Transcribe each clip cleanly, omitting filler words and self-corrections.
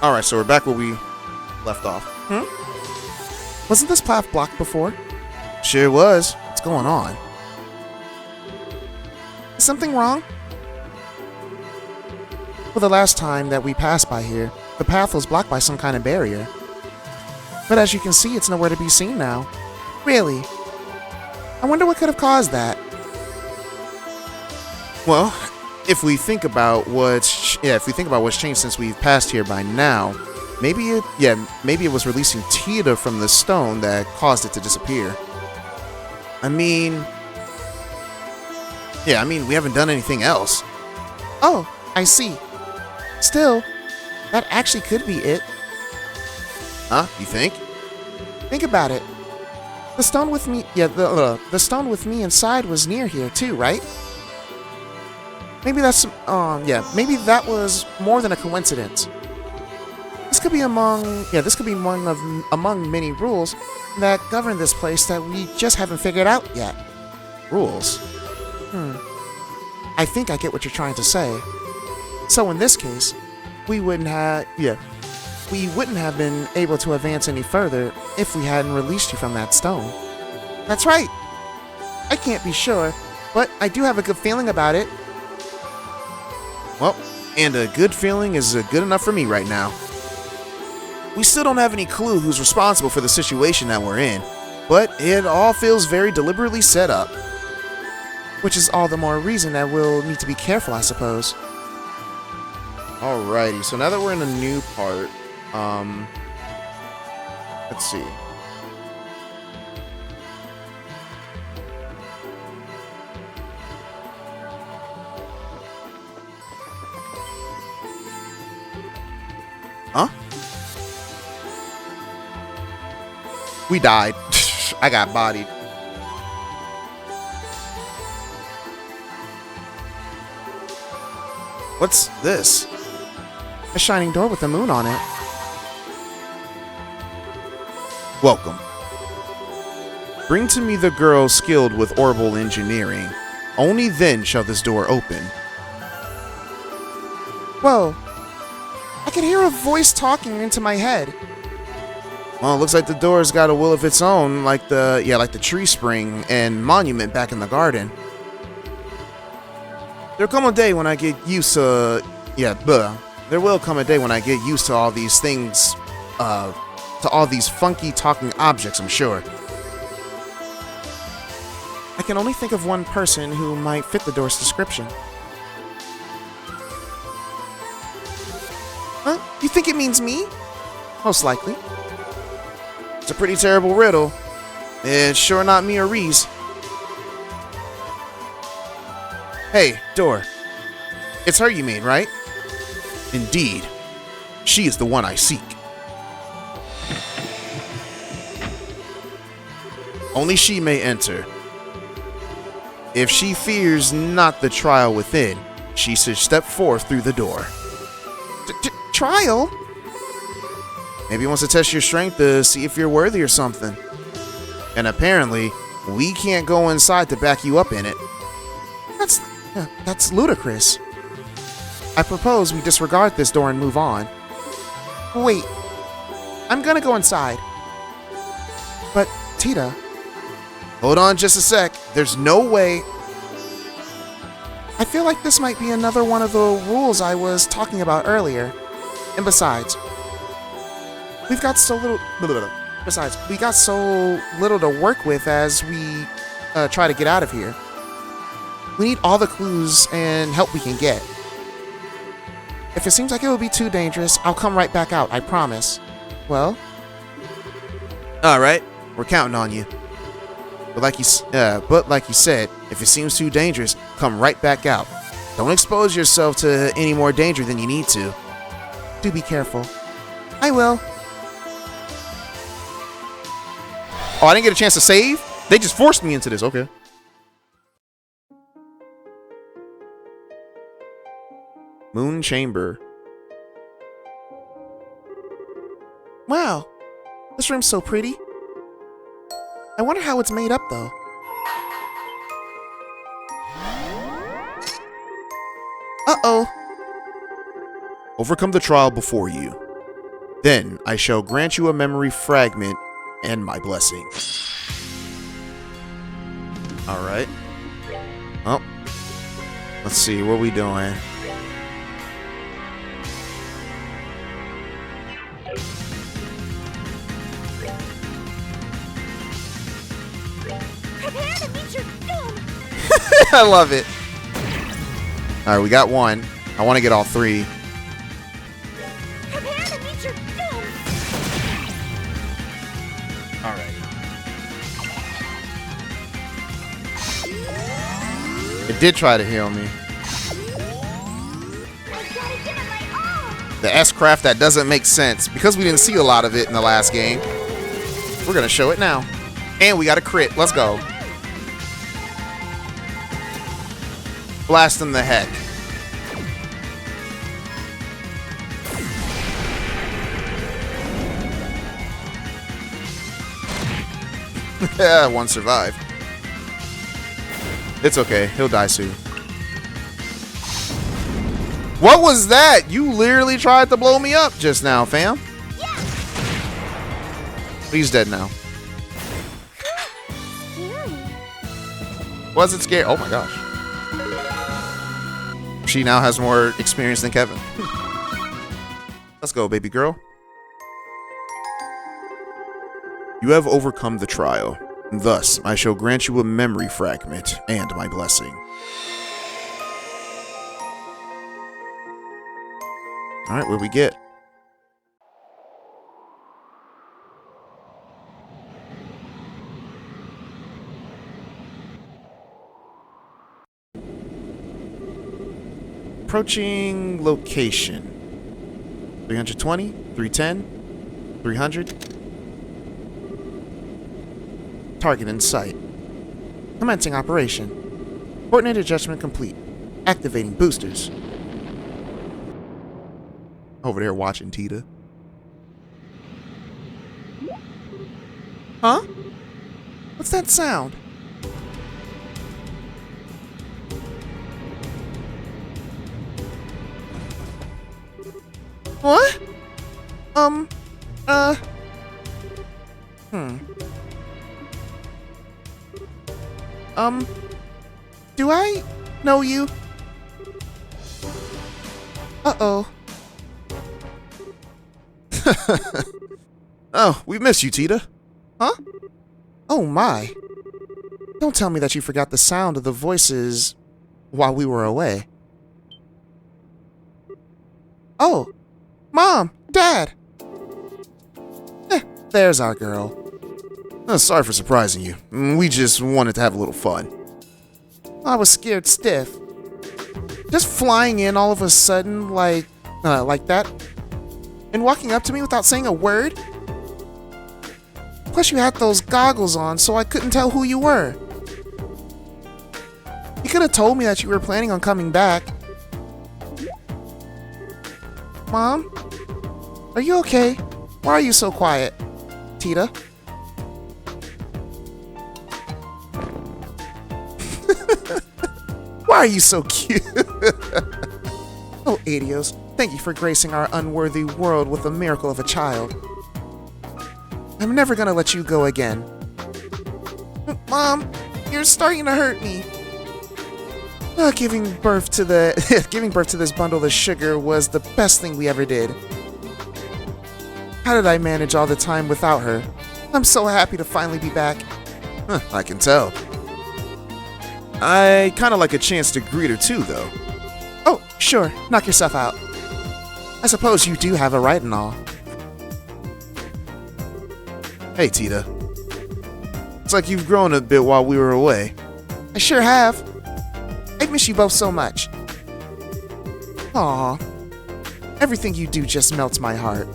Alright, so we're back where we left off. Wasn't this path blocked before? Sure was. What's going on? Is something wrong? Well, the last time that we passed by here, the path was blocked by some kind of barrier. But as you can see, it's nowhere to be seen now. Really? I wonder what could have caused that. Well, if we think about what's changed since we've passed here by now, maybe it was releasing Tita from the stone that caused it to disappear. we haven't done anything else. Oh, I see. Still, that actually could be it. Huh? You think? Think about it. The stone with me, the stone with me inside was near here too, right? Maybe maybe that was more than a coincidence. This could be among many rules that govern this place that we just haven't figured out yet. Rules? I think I get what you're trying to say. So in this case, we wouldn't have been able to advance any further if we hadn't released you from that stone. That's right. I can't be sure, but I do have a good feeling about it. Well, and a good feeling is good enough for me right now. We still don't have any clue who's responsible for the situation that we're in, but it all feels very deliberately set up. Which is all the more reason that we'll need to be careful, I suppose. Alrighty, so now that we're in a new part, let's see. Huh? We died. I got bodied. What's this? A shining door with a moon on it. Welcome. Bring to me the girl skilled with Orbal engineering. Only then shall this door open. Whoa. I could hear a voice talking into my head. Well, it looks like the door's got a will of its own, like the tree spring and monument back in the garden. There will come a day when I get used to all these things, to all these funky talking objects, I'm sure. I can only think of one person who might fit the door's description. Huh? You think it means me? Most likely. It's a pretty terrible riddle. It's sure not me or Reese. Hey, door. It's her you mean, right? Indeed. She is the one I seek. Only she may enter. If she fears not the trial within, she should step forth through the door. Trial? Maybe he wants to test your strength to see if you're worthy or something. And apparently, we can't go inside to back you up in it. That's ludicrous. I propose we disregard this door and move on. Wait. I'm gonna go inside. But, Tita... Hold on just a sec. There's no way... I feel like this might be another one of the rules I was talking about earlier. And besides... we got so little to work with as we try to get out of here. We need all the clues and help we can get. If it seems like it will be too dangerous, I'll come right back out, I promise. Well? Alright, we're counting on you. But like you said, if it seems too dangerous, come right back out. Don't expose yourself to any more danger than you need to. Do be careful. I will. Oh, I didn't get a chance to save? They just forced me into this, okay. Moon Chamber. Wow, this room's so pretty. I wonder how it's made up, though. Uh-oh. Overcome the trial before you. Then I shall grant you a memory fragment and my blessing. Alright. Oh. Let's see, what are we doing? Prepare to meet your doom. I love it. Alright, we got one. I want to get all three. Prepare to meet your doom. Alright. It did try to heal me. I gotta give it my all. The S-craft that doesn't make sense. Because we didn't see a lot of it in the last game, we're going to show it now. And we got a crit. Let's go. Blast in the heck. Yeah, one survived. It's okay. He'll die soon. What was that? You literally tried to blow me up just now, fam. He's dead now. Scary. Was it scary? Oh my gosh. She now has more experience than Kevin. Let's go, baby girl. You have overcome the trial. Thus, I shall grant you a memory fragment and my blessing. Alright, what do we get? Approaching location. 320, 310, 300. Target in sight. Commencing operation. Coordinated adjustment complete. Activating boosters. Over there watching Tita. Huh? What's that sound? What? Do I know you? Uh-oh. Oh, we miss you, Tita. Huh? Oh my. Don't tell me that you forgot the sound of the voices while we were away. Oh, Mom, Dad. There's our girl. Sorry for surprising you. We just wanted to have a little fun. I was scared stiff. Just flying in all of a sudden like that. And walking up to me without saying a word. Plus you had those goggles on so I couldn't tell who you were. You could have told me that you were planning on coming back. Mom? Are you okay? Why are you so quiet? Tita? Why are you so cute? Oh, Adios, thank you for gracing our unworthy world with the miracle of a child. I'm never gonna let you go again. Mom, you're starting to hurt me. Giving birth to this bundle of sugar was the best thing we ever did. How did I manage all the time without her? I'm so happy to finally be back. I can tell. I kind of like a chance to greet her too, though. Oh, sure. Knock yourself out. I suppose you do have a right and all. Hey, Tita. It's like you've grown a bit while we were away. I sure have. I miss you both so much. Aw. Everything you do just melts my heart.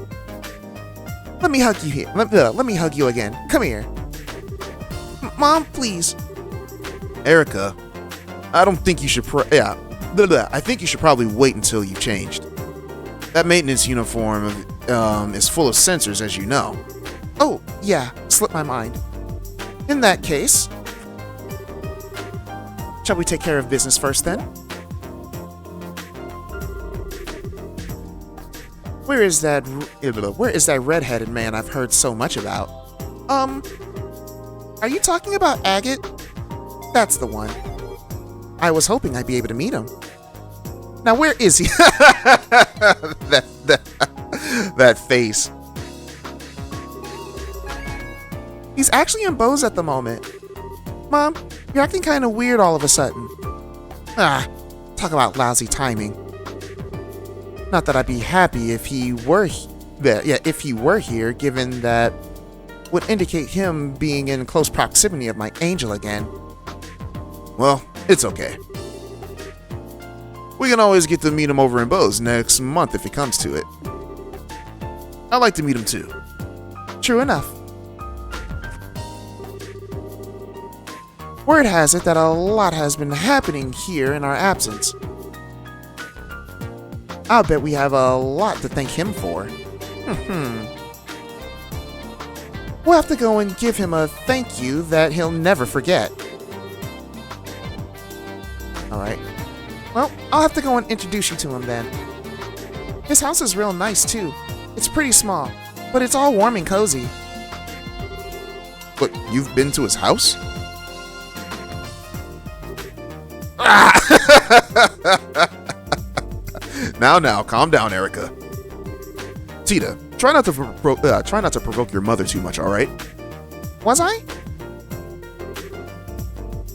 Let me hug you here. Let me hug you again. Come here. Mom, please. Erica, I don't think you should I think you should probably wait until you've changed. That maintenance uniform is full of sensors, as you know. Oh, yeah, slipped my mind. In that case, shall we take care of business first then? Where is that redheaded man I've heard so much about? Are you talking about Agate? That's the one. I was hoping I'd be able to meet him. Now where is he? that face. He's actually in Bose at the moment. Mom, you're acting kind of weird all of a sudden. Ah, talk about lousy timing. Not that I'd be happy if he were here, given that would indicate him being in close proximity of my angel again. Well, it's okay. We can always get to meet him over in Bose next month if it comes to it. I'd like to meet him too. True enough. Word has it that a lot has been happening here in our absence. I'll bet we have a lot to thank him for. We'll have to go and give him a thank you that he'll never forget. Alright. Well, I'll have to go and introduce you to him then. His house is real nice too. It's pretty small, but it's all warm and cozy. But you've been to his house? Now, calm down, Erica. Tita, try not to provoke your mother too much, all right? Was I?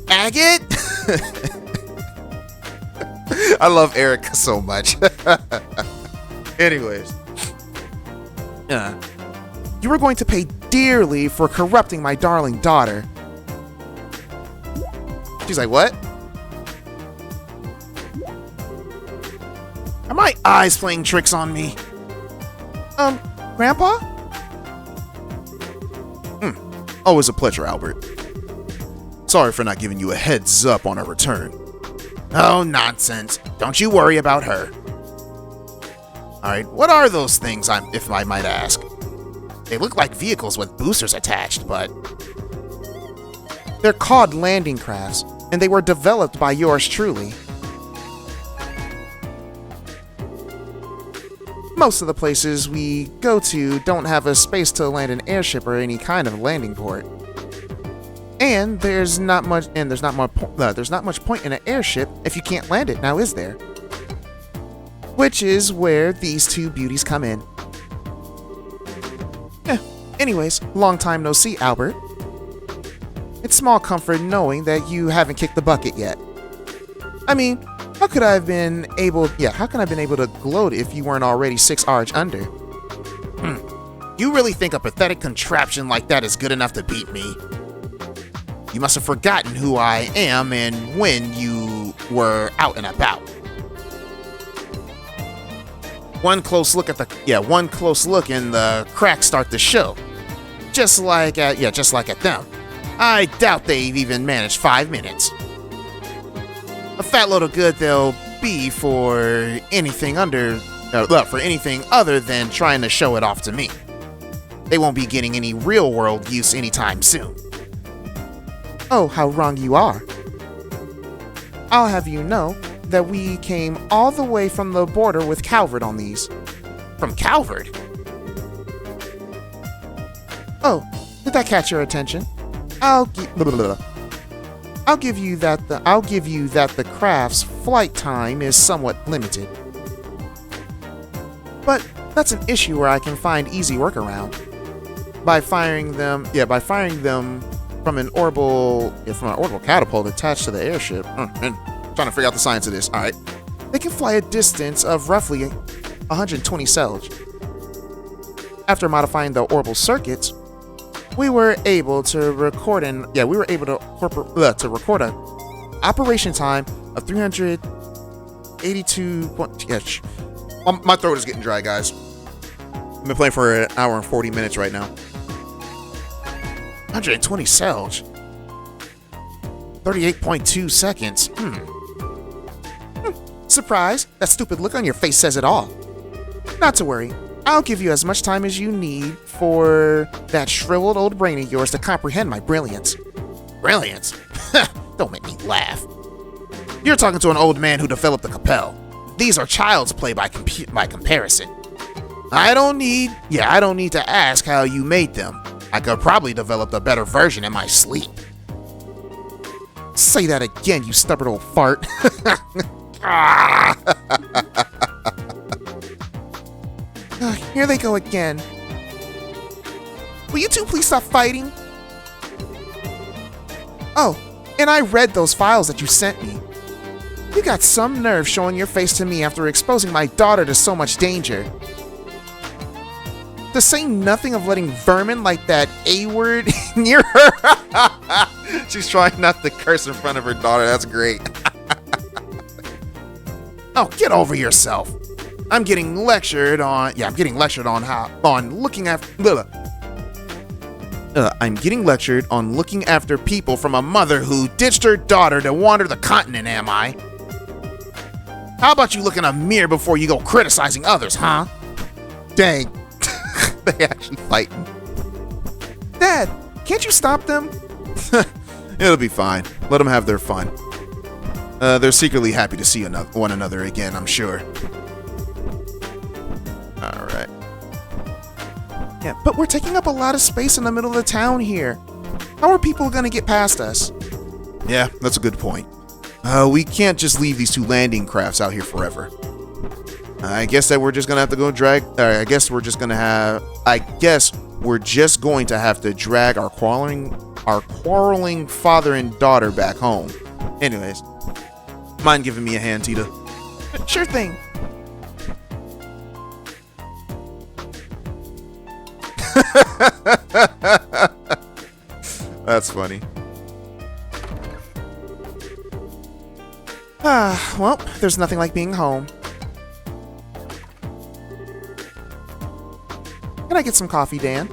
Agate? I love Erica so much. Anyways. You were going to pay dearly for corrupting my darling daughter. She's like, what? Are my eyes playing tricks on me? Grandpa? Always a pleasure, Albert. Sorry for not giving you a heads up on our return. Oh, nonsense. Don't you worry about her. Alright, what are those things, if I might ask? They look like vehicles with boosters attached, but... They're called landing crafts, and they were developed by yours truly. Most of the places we go to don't have a space to land an airship or any kind of landing port. And there's not much point in an airship if you can't land it, now is there? Which is where these two beauties come in. Anyways, long time no see, Albert. It's small comfort knowing that you haven't kicked the bucket yet. I mean, how could I have been able to gloat if you weren't already 6 arch under? You really think a pathetic contraption like that is good enough to beat me? You must have forgotten who I am and when you were out and about. One close look and the cracks start to show. Just like at them. I doubt they've even managed 5 minutes. A fat load of good they'll be for anything other than trying to show it off to me. They won't be getting any real-world use anytime soon. Oh, how wrong you are. I'll have you know that we came all the way from the border with Calvert on these. From Calvert? Oh, did that catch your attention? I'll give you that the craft's flight time is somewhat limited. But that's an issue where I can find easy workaround. By firing them from an orbital catapult attached to the airship. And trying to figure out the science of this. Alright. They can fly a distance of roughly 120 selj. After modifying the Orbal circuits, we were able to record an operation time of 382. My throat is getting dry, guys. I've been playing for an hour and 40 minutes right now. 120 selj. 38.2 seconds. Surprise! That stupid look on your face says it all. Not to worry. I'll give you as much time as you need for that shriveled old brain of yours to comprehend my brilliance. Brilliance? Don't make me laugh. You're talking to an old man who developed the Capel. These are child's play by comparison. I don't need to ask how you made them. I could probably develop a better version in my sleep. Say that again, you stubborn old fart. Here they go again. Will you two please stop fighting? Oh, and I read those files that you sent me. You got some nerve showing your face to me after exposing my daughter to so much danger. To say nothing of letting vermin like that A-word near her. She's trying not to curse in front of her daughter. That's great. Oh, get over yourself. I'm getting lectured on looking after people from a mother who ditched her daughter to wander the continent, am I? How about you look in a mirror before you go criticizing others, huh? Dang. They actually fighting. Dad, can't you stop them? It'll be fine. Let them have their fun. They're secretly happy to see one another again, I'm sure. Alright. Yeah, but we're taking up a lot of space in the middle of the town here. How are people gonna get past us? Yeah, that's a good point. We can't just leave these two landing crafts out here forever. I guess that we're just gonna have to go drag. I guess we're just going to have to drag our quarreling father and daughter back home. Anyways, mind giving me a hand, Tita? Sure thing. That's funny. Well, there's nothing like being home. Can I get some coffee, Dan?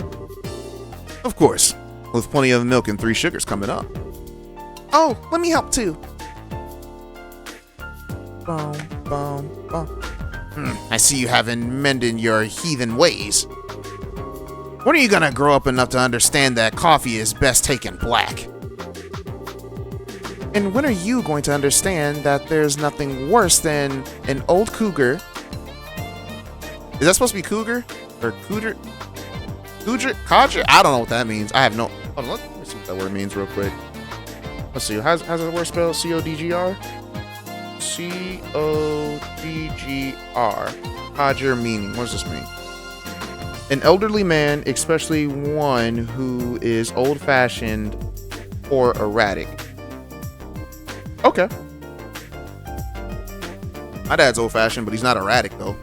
Of course, with plenty of milk and 3 sugars coming up. Oh, let me help too. Boom, boom, boom. I see you haven't mended your heathen ways. When are you gonna grow up enough to understand that coffee is best taken black? And when are you going to understand that there's nothing worse than an old cougar? Is that supposed to be cougar? Or cooter? Codger? I don't know what that means. I have no... Hold on, let me see what that word means real quick. Let's see. How's that word spelled? C-O-D-G-R? C-O-D-G-R. Codger meaning. What does this mean? An elderly man, especially one who is old-fashioned or erratic. Okay. My dad's old-fashioned, but he's not erratic, though.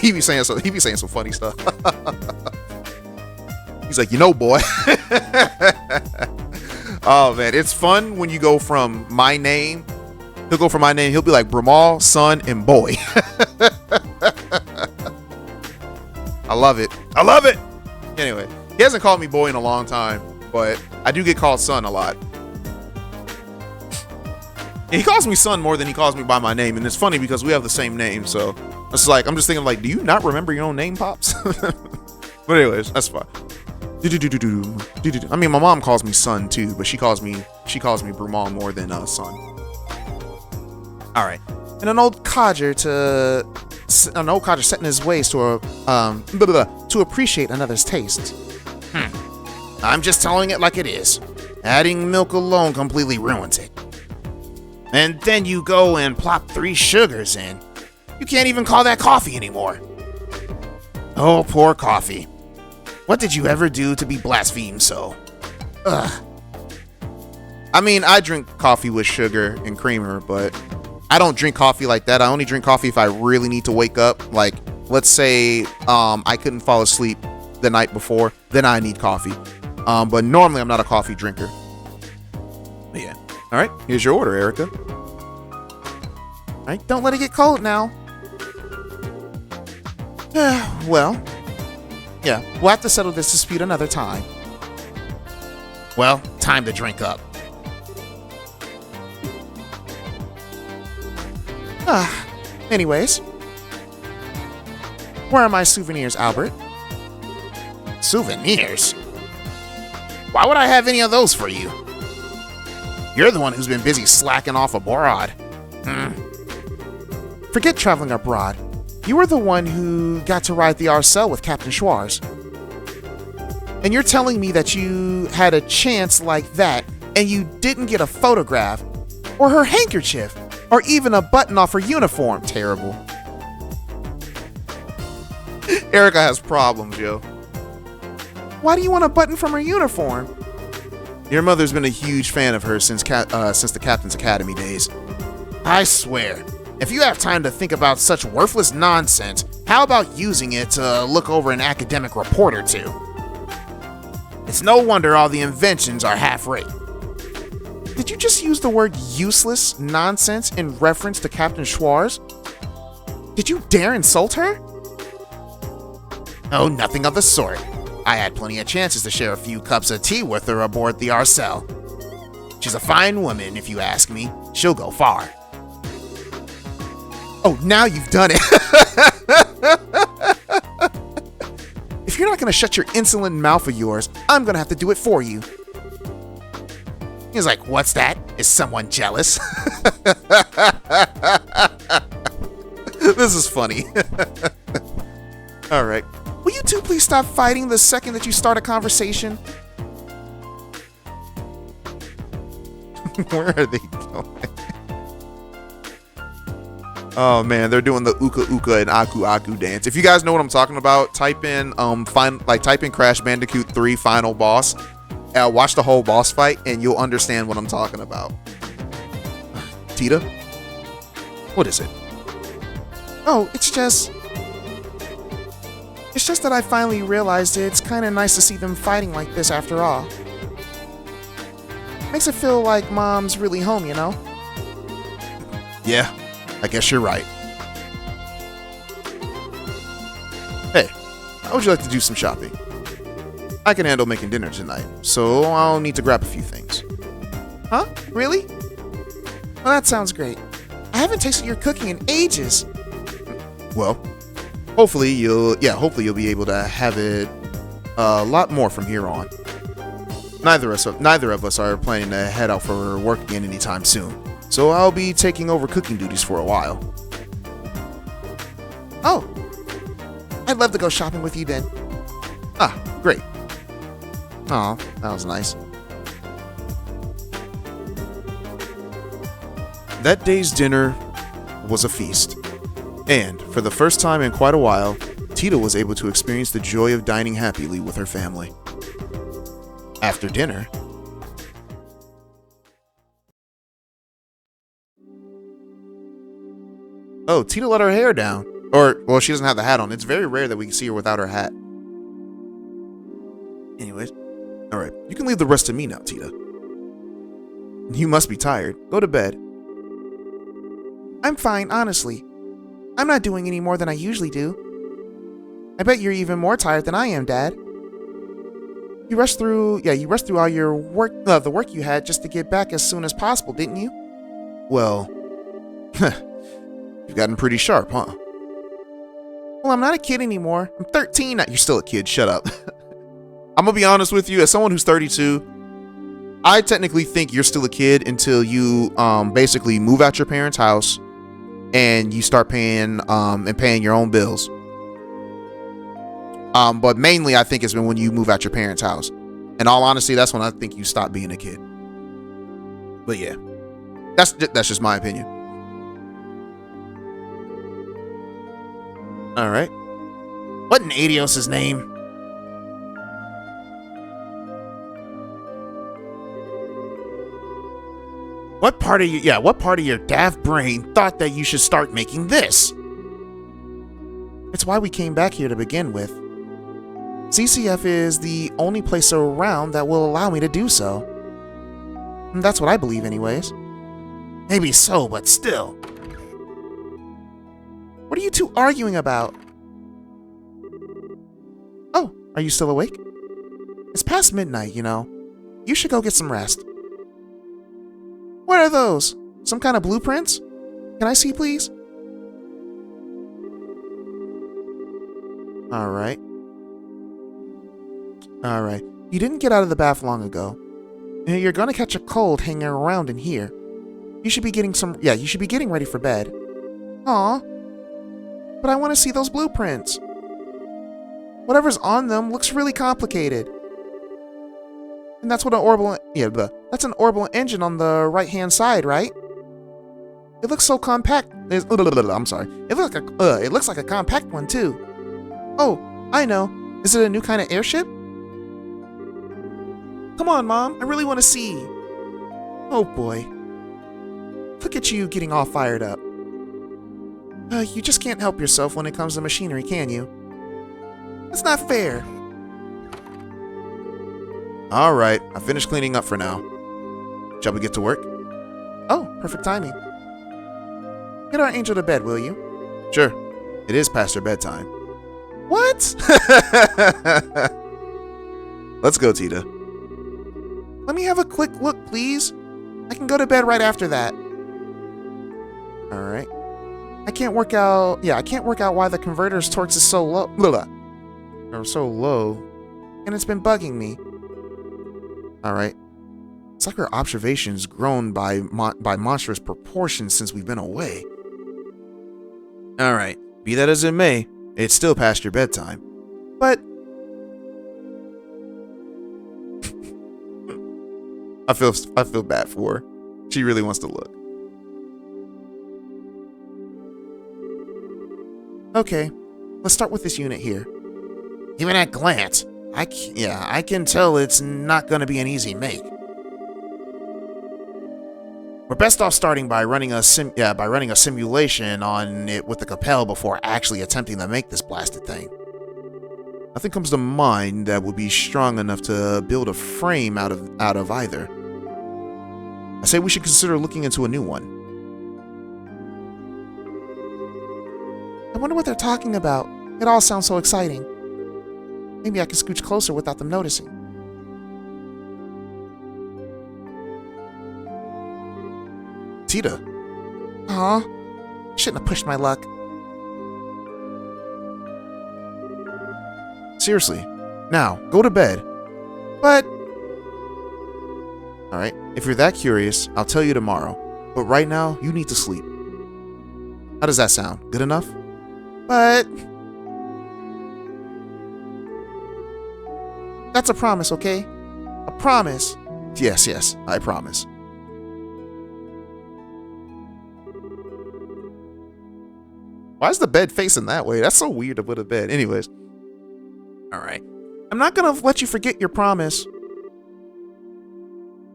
he be saying some funny stuff. He's like, boy. Oh man, it's fun when you go from my name. He'll go from my name. He'll be like Brumal, son, and boy. I love it. I love it. Anyway, he hasn't called me boy in a long time, but I do get called son a lot. And he calls me son more than he calls me by my name, and it's funny because we have the same name, so it's like I'm just thinking like, do you not remember your own name, Pops? But anyways, that's fine. I mean, my mom calls me son too, but she calls me Brumal more than son. All right, And an old codger set in his ways to appreciate another's taste. I'm just telling it like it is. Adding milk alone completely ruins it. And then you go and plop 3 sugars in. You can't even call that coffee anymore. Oh, poor coffee. What did you ever do to be blasphemed so? Ugh. I mean, I drink coffee with sugar and creamer, but I don't drink coffee like that. I only drink coffee if I really need to wake up. Like, let's say I couldn't fall asleep the night before, then I need coffee. But normally I'm not a coffee drinker. But yeah. All right, here's your order, Erica. All right, don't let it get cold now. Well, yeah, we'll have to settle this dispute another time. Well, time to drink up. Anyways, where are my souvenirs, Albert? Souvenirs? Why would I have any of those for you? You're the one who's been busy slacking off abroad. Forget traveling abroad. You were the one who got to ride the Arcel with Captain Schwarz. And you're telling me that you had a chance like that and you didn't get a photograph, or her handkerchief, or even a button off her uniform. Terrible. Erica has problems, yo. Why do you want a button from her uniform? Your mother's been a huge fan of hers since the Captain's Academy days. I swear, if you have time to think about such worthless nonsense, how about using it to look over an academic report or two? It's no wonder all the inventions are half-rate. Did you just use the word useless nonsense in reference to Captain Schwarz? Did you dare insult her? Oh, nothing of the sort. I had plenty of chances to share a few cups of tea with her aboard the Arcel. She's a fine woman, if you ask me. She'll go far. Oh, now you've done it. If you're not going to shut your insolent mouth of yours, I'm going to have to do it for you. He's like, what's that? Is someone jealous? This is funny. All right. Will you two please stop fighting the second that you start a conversation? Where are they going? Oh man, they're doing the uka uka and aku aku dance. If you guys know what I'm talking about, type in type in Crash Bandicoot 3 Final Boss. Watch the whole boss fight and you'll understand what I'm talking about. Tita? What is it? Oh, it's just that I finally realized it's kind of nice to see them fighting like this after all. Makes it feel like Mom's really home, you know? Yeah, I guess you're right. Hey, how would you like to do some shopping? I can handle making dinner tonight, so I'll need to grab a few things. Huh? Really? Well, that sounds great. I haven't tasted your cooking in ages. Well, hopefully you'll be able to have it a lot more from here on. Neither of us are planning to head out for work again anytime soon, so I'll be taking over cooking duties for a while. Oh, I'd love to go shopping with you then. Ah, great. Aw, that was nice. That day's dinner was a feast, and for the first time in quite a while, Tita was able to experience the joy of dining happily with her family. After dinner, oh, Tita let her hair down. Well, she doesn't have the hat on. It's very rare that we can see her without her hat. Anyways, alright, you can leave the rest to me now, Tita. You must be tired. Go to bed. I'm fine, honestly. I'm not doing any more than I usually do. I bet you're even more tired than I am, Dad. You rushed through all your work, the work you had just to get back as soon as possible, didn't you? Well, you've gotten pretty sharp, huh? Well, I'm not a kid anymore. I'm 13. You're still a kid, shut up. I'm gonna be honest with you, as someone who's 32, I technically think you're still a kid until you basically move out your parents' house and you start paying your own bills. But mainly I think it's been when you move out your parents' house. In all honesty, that's when I think you stop being a kid. But yeah, that's just my opinion. All right. What in Adios' name? What part of your daft brain thought that you should start making this? It's why we came back here to begin with. CCF is the only place around that will allow me to do so. And that's what I believe anyways. Maybe so, but still. What are you two arguing about? Oh, are you still awake? It's past midnight, you know. You should go get some rest. What are those? Some kind of blueprints? Can I see, please? Alright. You didn't get out of the bath long ago. You're gonna catch a cold hanging around in here. You should be getting ready for bed. Aw. But I want to see those blueprints. Whatever's on them looks really complicated. And that's what an Orbal, that's an Orbal engine on the right-hand side, right? It looks so compact. I'm sorry. It looks like a compact one too. Oh, I know. Is it a new kind of airship? Come on, Mom. I really want to see. Oh boy. Look at you getting all fired up. You just can't help yourself when it comes to machinery, can you? That's not fair. Alright, I finished cleaning up for now. Shall we get to work? Oh, perfect timing. Get our angel to bed, will you? Sure. It is past her bedtime. What? Let's go, Tita. Let me have a quick look, please. I can go to bed right after that. Alright. I can't work out why the converter's torque is so low. Or so low. And it's been bugging me. Alright. It's like our observation's grown by monstrous proportions since we've been away. Alright. Be that as it may, it's still past your bedtime. But I feel bad for her. She really wants to look. okay, let's start with this unit here. Even at glance, I can tell it's not going to be an easy make. We're best off starting by running a simulation on it with the Capel before actually attempting to make this blasted thing. Nothing comes to mind that would be strong enough to build a frame out of either. I say we should consider looking into a new one. I wonder what they're talking about. It all sounds so exciting. Maybe I can scooch closer without them noticing. Tita. Aw, shouldn't have pushed my luck. Seriously. Now, go to bed. But Alright, if you're that curious, I'll tell you tomorrow. But right now, you need to sleep. How does that sound? Good enough? But that's a promise, okay? A promise. Yes, I promise. Why is the bed facing that way? That's so weird to put a bed. Anyways. Alright. I'm not gonna let you forget your promise.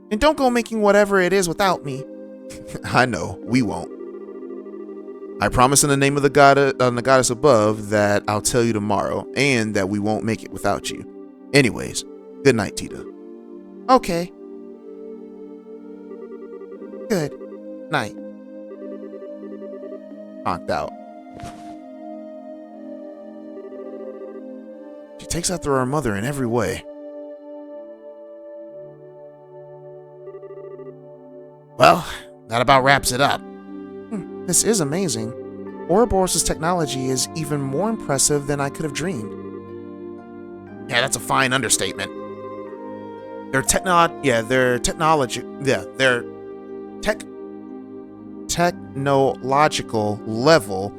And don't go making whatever it is without me. I know, we won't. I promise in the name of the goddess above that I'll tell you tomorrow, and that we won't make it without you. Anyways, good night, Tita. Okay. Good night. Knocked out. She takes after her mother in every way. Well, that about wraps it up. This is amazing. Ouroboros' technology is even more impressive than I could have dreamed. Yeah, that's a fine understatement. Their technological level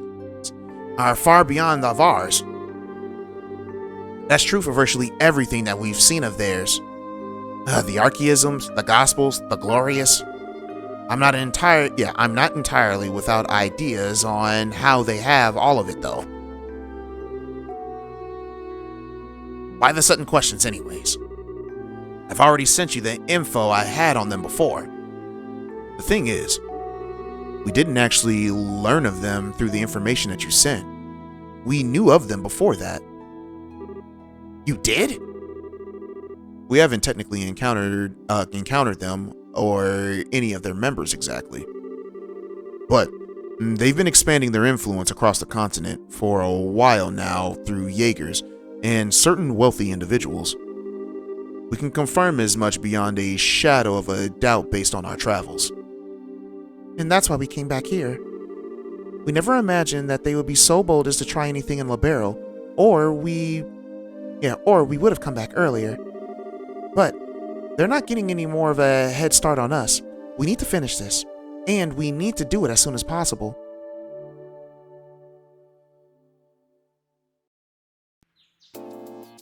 are far beyond of ours. That's true for virtually everything that we've seen of theirs. The archaisms, the gospels, the glorious. I'm not entirely without ideas on how they have all of it, though. Why the sudden questions, anyways? I've already sent you the info I had on them before. The thing is, we didn't actually learn of them through the information that you sent. We knew of them before that. You did? We haven't technically encountered them or any of their members exactly. But they've been expanding their influence across the continent for a while now through Jaegers and certain wealthy individuals. We can confirm as much beyond a shadow of a doubt based on our travels. And that's why we came back here. We never imagined that they would be so bold as to try anything in Libero, or we would have come back earlier. But they're not getting any more of a head start on us. We need to finish this, and we need to do it as soon as possible.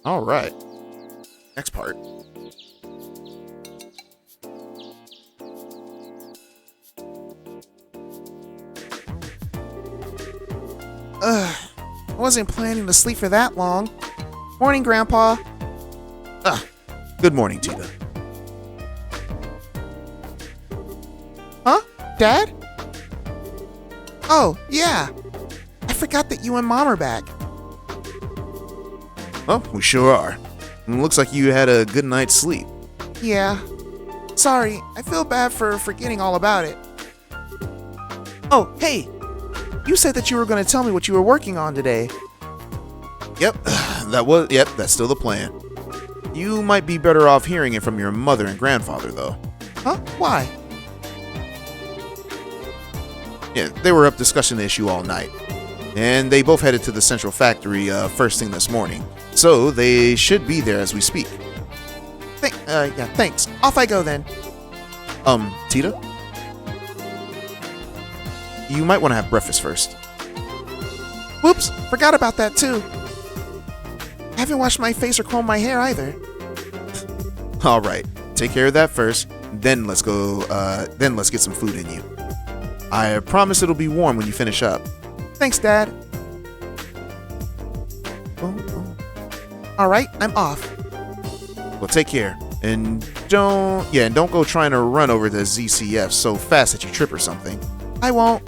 All right. Next part. I wasn't planning to sleep for that long. Morning, Grandpa. Good morning, Tita. Huh? Dad? Oh, yeah. I forgot that you and Mom are back. Well, we sure are. Looks like you had a good night's sleep. Yeah. Sorry, I feel bad for forgetting all about it. Oh, hey. You said that you were going to tell me what you were working on today. Yep, that's still the plan. You might be better off hearing it from your mother and grandfather, though. Huh? Why? Yeah, they were up discussing the issue all night. And they both headed to the central factory first thing this morning. So they should be there as we speak. Yeah, thanks. Off I go then. Tita? You might want to have breakfast first. Whoops, forgot about that too. I haven't washed my face or combed my hair either. Alright, take care of that first, then let's get some food in you. I promise it'll be warm when you finish up. Thanks, Dad. Alright, I'm off. Well, take care. And don't go trying to run over the ZCF so fast that you trip or something. I won't.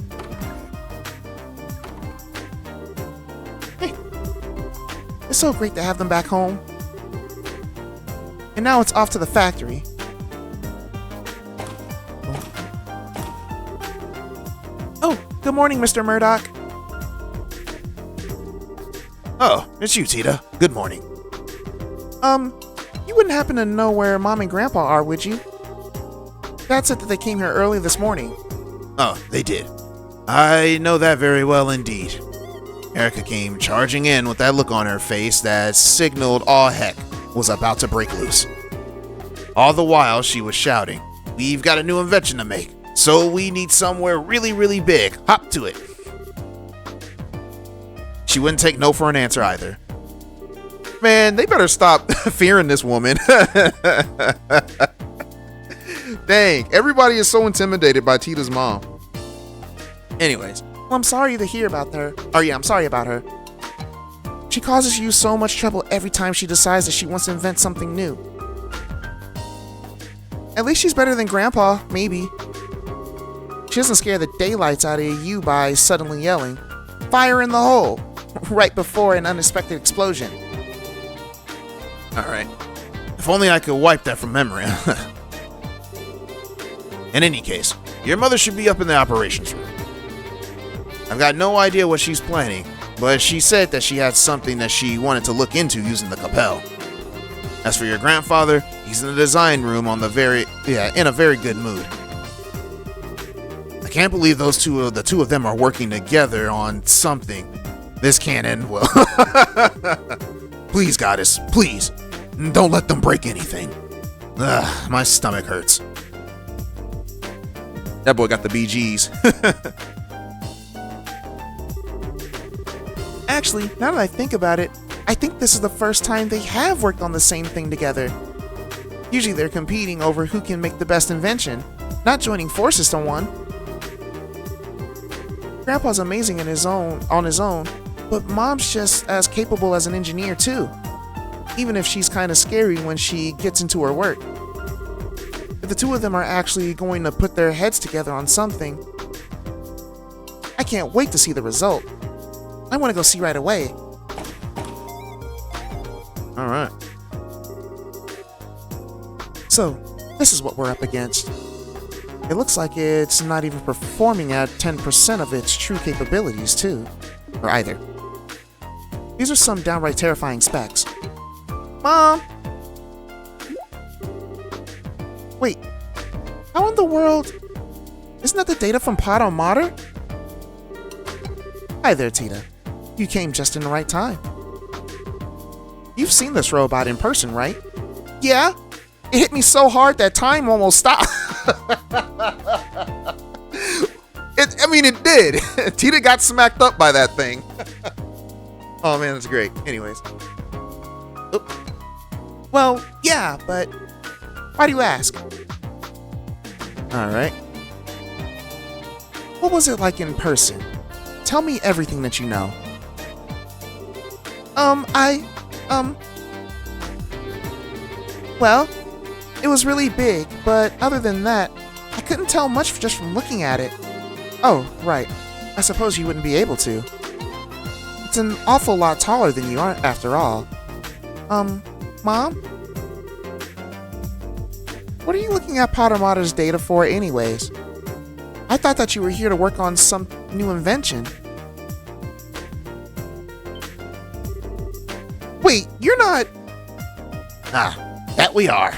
It's so great to have them back home. And now it's off to the factory. Oh, good morning, Mr. Murdoch. Oh, it's you, Tita. Good morning. You wouldn't happen to know where Mom and Grandpa are, would you? Dad said that they came here early this morning. Oh, they did. I know that very well indeed. Erica came charging in with that look on her face that signaled all heck was about to break loose. All the while she was shouting, "We've got a new invention to make, so we need somewhere really, really big. Hop to it." She wouldn't take no for an answer either. Man, they better stop fearing this woman. Dang, everybody is so intimidated by Tita's mom. Anyways. Well, I'm sorry to hear about her. I'm sorry about her. She causes you so much trouble every time she decides that she wants to invent something new. At least she's better than Grandpa, maybe. She doesn't scare the daylights out of you by suddenly yelling, "Fire in the hole!" right before an unexpected explosion. Alright. If only I could wipe that from memory. In any case, your mother should be up in the operations room. I've got no idea what she's planning, but she said that she had something that she wanted to look into using the Capel. As for your grandfather, he's in the design room in a very good mood. I can't believe the two of them are working together on something. This can't end well. Please, Goddess, please, don't let them break anything. Ugh, my stomach hurts. That boy got the BGs. Actually, now that I think about it, I think this is the first time they have worked on the same thing together. Usually they're competing over who can make the best invention, not joining forces to one. Grandpa's amazing on his own, but Mom's just as capable as an engineer too, even if she's kind of scary when she gets into her work. If the two of them are actually going to put their heads together on something, I can't wait to see the result. I want to go see right away. Alright. So, this is what we're up against. It looks like it's not even performing at 10% of its true capabilities, too. Or either. These are some downright terrifying specs. Mom! Wait. How in the world? Isn't that the data from Pod Mater? Hi there, Tita. You came just in the right time. You've seen this robot in person, right? Yeah. It hit me so hard that time almost stopped. It did. Tita got smacked up by that thing. Oh man, that's great. Anyways. Well, yeah, but why do you ask? Alright. What was it like in person? Tell me everything that you know. Well, it was really big, but other than that, I couldn't tell much just from looking at it. Oh, right. I suppose you wouldn't be able to. It's an awful lot taller than you are, after all. Mom? What are you looking at Potamata's data for anyways? I thought that you were here to work on some new invention. Wait, you're not... That we are.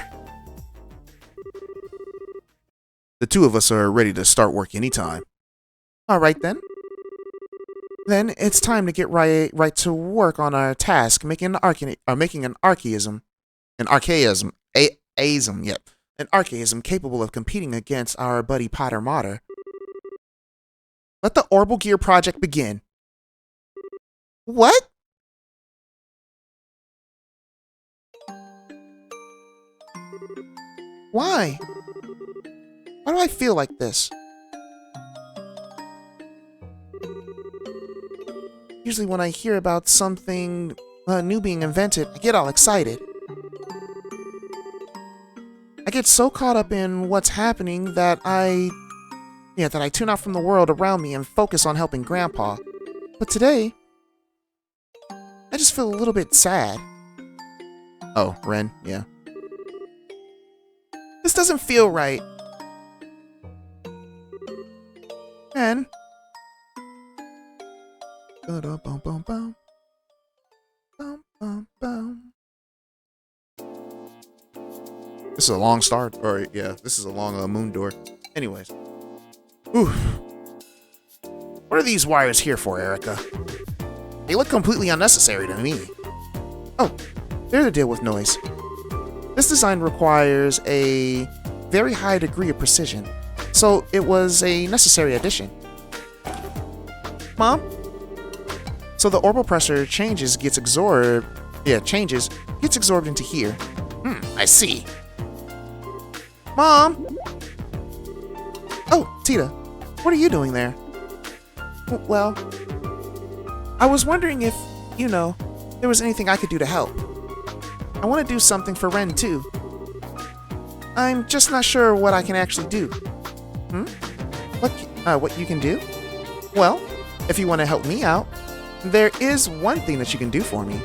The two of us are ready to start work anytime. Alright then. Then it's time to get right to work on our task, making an archaism. An archaism. Yep. An archaism capable of competing against our buddy Potamata. Let the Orbal Gear project begin. What? Why? Why do I feel like this? Usually when I hear about something new being invented, I get all excited. I get so caught up in what's happening that I tune out from the world around me and focus on helping Grandpa. But today, I just feel a little bit sad. Oh, Ren, yeah. This doesn't feel right. Ren. This is a long start, or yeah, this is a long moon door. Anyways. Oof. What are these wires here for, Erica? They look completely unnecessary to me. Oh, they're to deal with noise. This design requires a very high degree of precision, so it was a necessary addition. Mom? So the orbital pressure gets absorbed into here. I see. Mom! Oh, Tita, what are you doing there? Well, I was wondering if, there was anything I could do to help. I want to do something for Ren, too. I'm just not sure what I can actually do. What you can do? Well, if you want to help me out, there is one thing that you can do for me.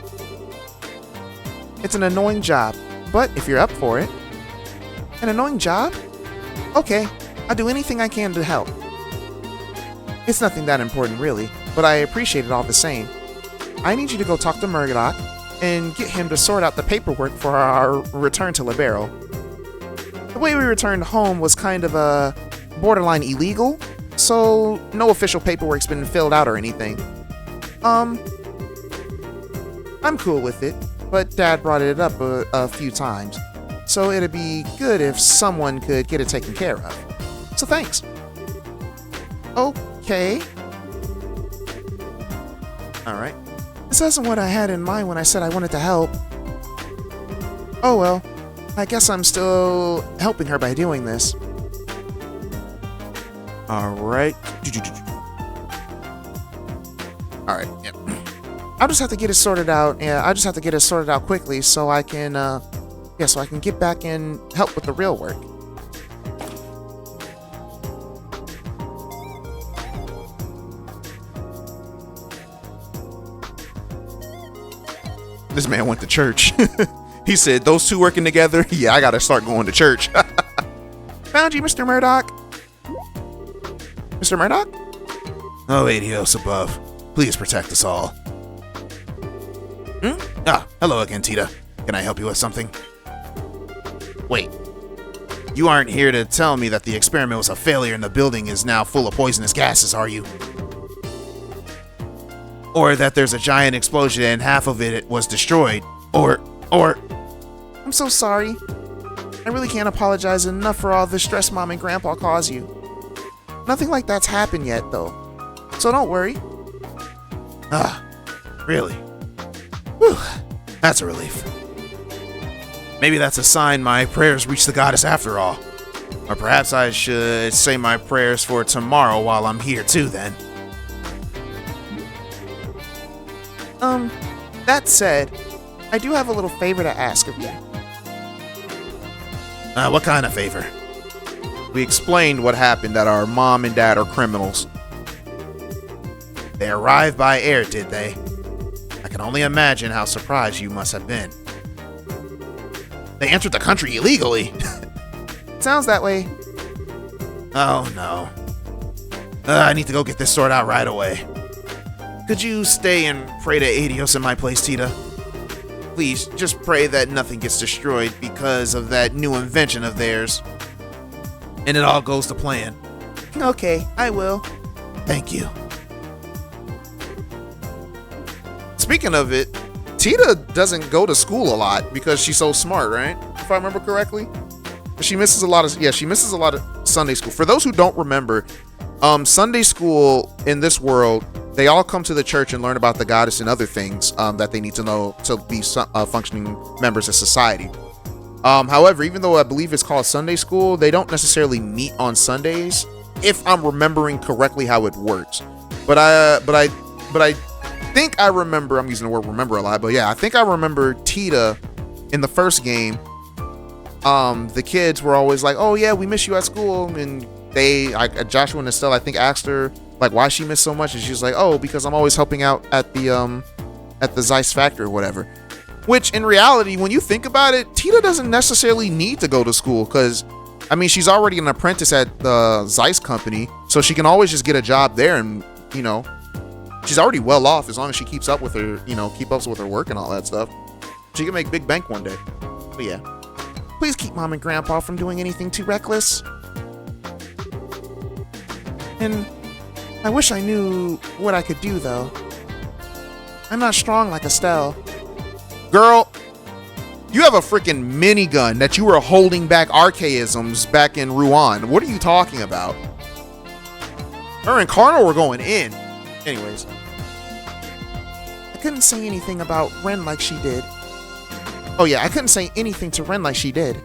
It's an annoying job, but if you're up for it. An annoying job? Okay, I'll do anything I can to help. It's nothing that important, really, but I appreciate it all the same. I need you to go talk to Murdoch and get him to sort out the paperwork for our return to Libero. The way we returned home was kind of borderline illegal, so no official paperwork's been filled out or anything. I'm cool with it, but Dad brought it up a few times, so it'd be good if someone could get it taken care of. So thanks. Okay. Alright. This isn't what I had in mind when I said I wanted to help. Oh well, I guess I'm still helping her by doing this. Alright. Alright, yep. I'll just have to get it sorted out. Yeah, I just have to get it sorted out quickly so I can, so I can get back and help with the real work. This man went to church. He said, those two working together? Yeah, I gotta start going to church. Found you, Mr. Murdoch. Mr. Murdoch? Oh, Adios above. Please protect us all. Hello again, Tita. Can I help you with something? Wait. You aren't here to tell me that the experiment was a failure and the building is now full of poisonous gases, are you? Or that there's a giant explosion and half of it was destroyed. Or... I'm so sorry. I really can't apologize enough for all the stress Mom and Grandpa caused you. Nothing like that's happened yet, though. So don't worry. Really? Whew, that's a relief. Maybe that's a sign my prayers reached the goddess after all. Or perhaps I should say my prayers for tomorrow while I'm here too then. That said, I do have a little favor to ask of you. What kind of favor? We explained what happened, that our mom and dad are criminals. They arrived by air, did they? I can only imagine how surprised you must have been. They entered the country illegally. Sounds that way. Oh no. I need to go get this sorted out right away. Could you stay and pray to Adios in my place, Tita? Please, just pray that nothing gets destroyed because of that new invention of theirs. And it all goes to plan. Okay, I will. Thank you. Speaking of it, Tita doesn't go to school a lot because she's so smart, right? If I remember correctly. She misses a lot of Sunday school. For those who don't remember, Sunday school in this world, they all come to the church and learn about the goddess and other things that they need to know to be functioning members of society. However, even though I believe it's called Sunday school, they don't necessarily meet on Sundays, if I'm remembering correctly how it works. But I think I remember, I'm using the word remember a lot, but yeah, I think I remember Tita in the first game. The kids were always like, "Oh yeah, we miss you at school," and Joshua and Estelle, I think, asked her like why she missed so much, and she's like, "Oh, because I'm always helping out at the Zeiss factory or whatever." Which in reality, when you think about it, Tita doesn't necessarily need to go to school because, I mean, she's already an apprentice at the Zeiss company, so she can always just get a job there, and you know, she's already well off as long as she keeps up with her, keep up with her work and all that stuff. She can make big bank one day. But yeah, please keep Mom and Grandpa from doing anything too reckless. And I wish I knew what I could do, though. I'm not strong like Estelle. Girl, you have a freaking minigun that you were holding back archaisms back in Ruan. What are you talking about? Her and Carno were going in. Anyways. I couldn't say anything about Ren like she did. Oh yeah, I couldn't say anything to Ren like she did.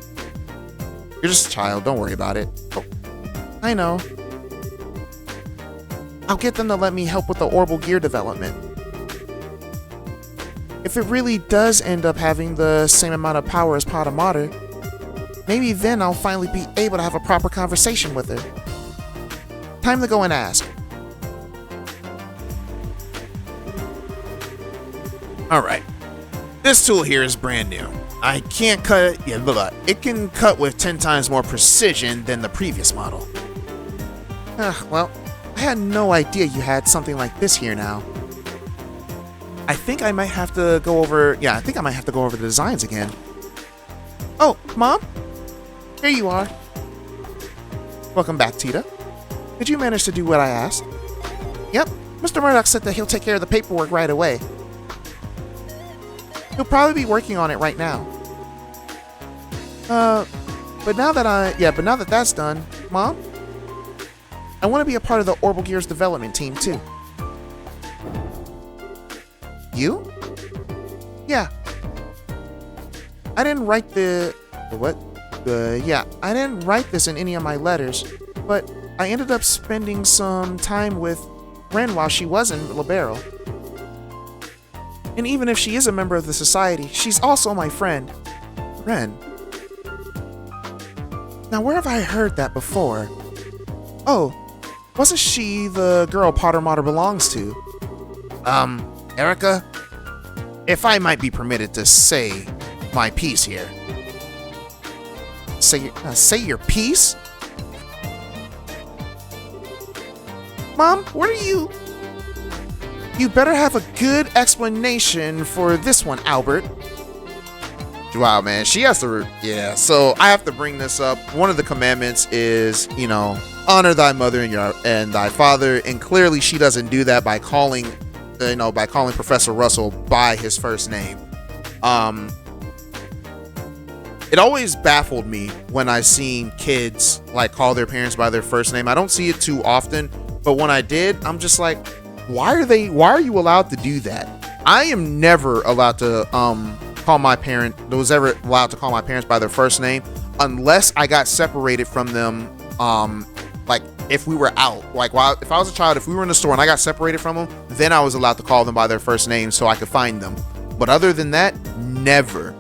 You're just a child, don't worry about it. Oh. I know. I'll get them to let me help with the Orbal gear development. If it really does end up having the same amount of power as Pada Mater, maybe then I'll finally be able to have a proper conversation with her. Time to go and ask. Alright. This tool here is brand new. I can't cut it. Yeah, look, it can cut with 10 times more precision than the previous model. Well, I had no idea you had something like this here now. I think I might have to go over the designs again. Oh, Mom? Here you are. Welcome back, Tita. Did you manage to do what I asked? Yep, Mr. Murdoch said that he'll take care of the paperwork right away. He'll probably be working on it right now. But now that that's done, Mom, I want to be a part of the Orbal Gears development team too. You? Yeah. I didn't write I didn't write this in any of my letters, but I ended up spending some time with Ren while she was in Libero. And even if she is a member of the society, she's also my friend. Ren. Now, where have I heard that before? Oh, wasn't she the girl Potter Mater belongs to? Erica? If I might be permitted to say my piece here. Say your piece? Mom, what are you? You better have a good explanation for this one, Albert. Wow, man, she has to, yeah, so I have to bring this up. One of the commandments is, honor thy mother and thy father, and clearly she doesn't do that by calling Professor Russell by his first name. It always baffled me when I seen kids like call their parents by their first name. I don't see it too often, but when I did, I'm just like, why are you allowed to do that? I am never allowed to call my parent, that was ever allowed to call my parents by their first name, unless I got separated from them. Like if we were out, like if I was a child, if we were in the store and I got separated from them, then I was allowed to call them by their first name so I could find them. But other than that, never.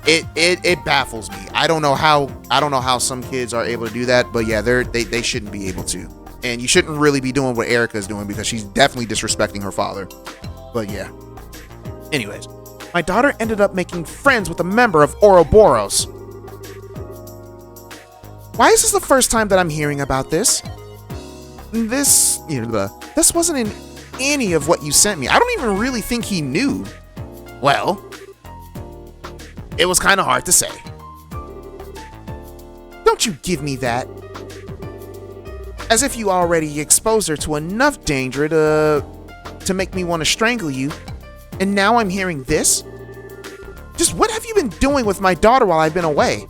It baffles me. I don't know how some kids are able to do that, but yeah, they shouldn't be able to. And you shouldn't really be doing what Erica's doing because she's definitely disrespecting her father. But yeah. Anyways, My daughter ended up making friends with a member of Ouroboros. Why is this the first time that I'm hearing about this? This wasn't in any of what you sent me. I don't even really think he knew. well, it was kind of hard to say. Don't you give me that. As if you already exposed her to enough danger to make me want to strangle you. And now I'm hearing this? Just what have you been doing with my daughter while I've been away?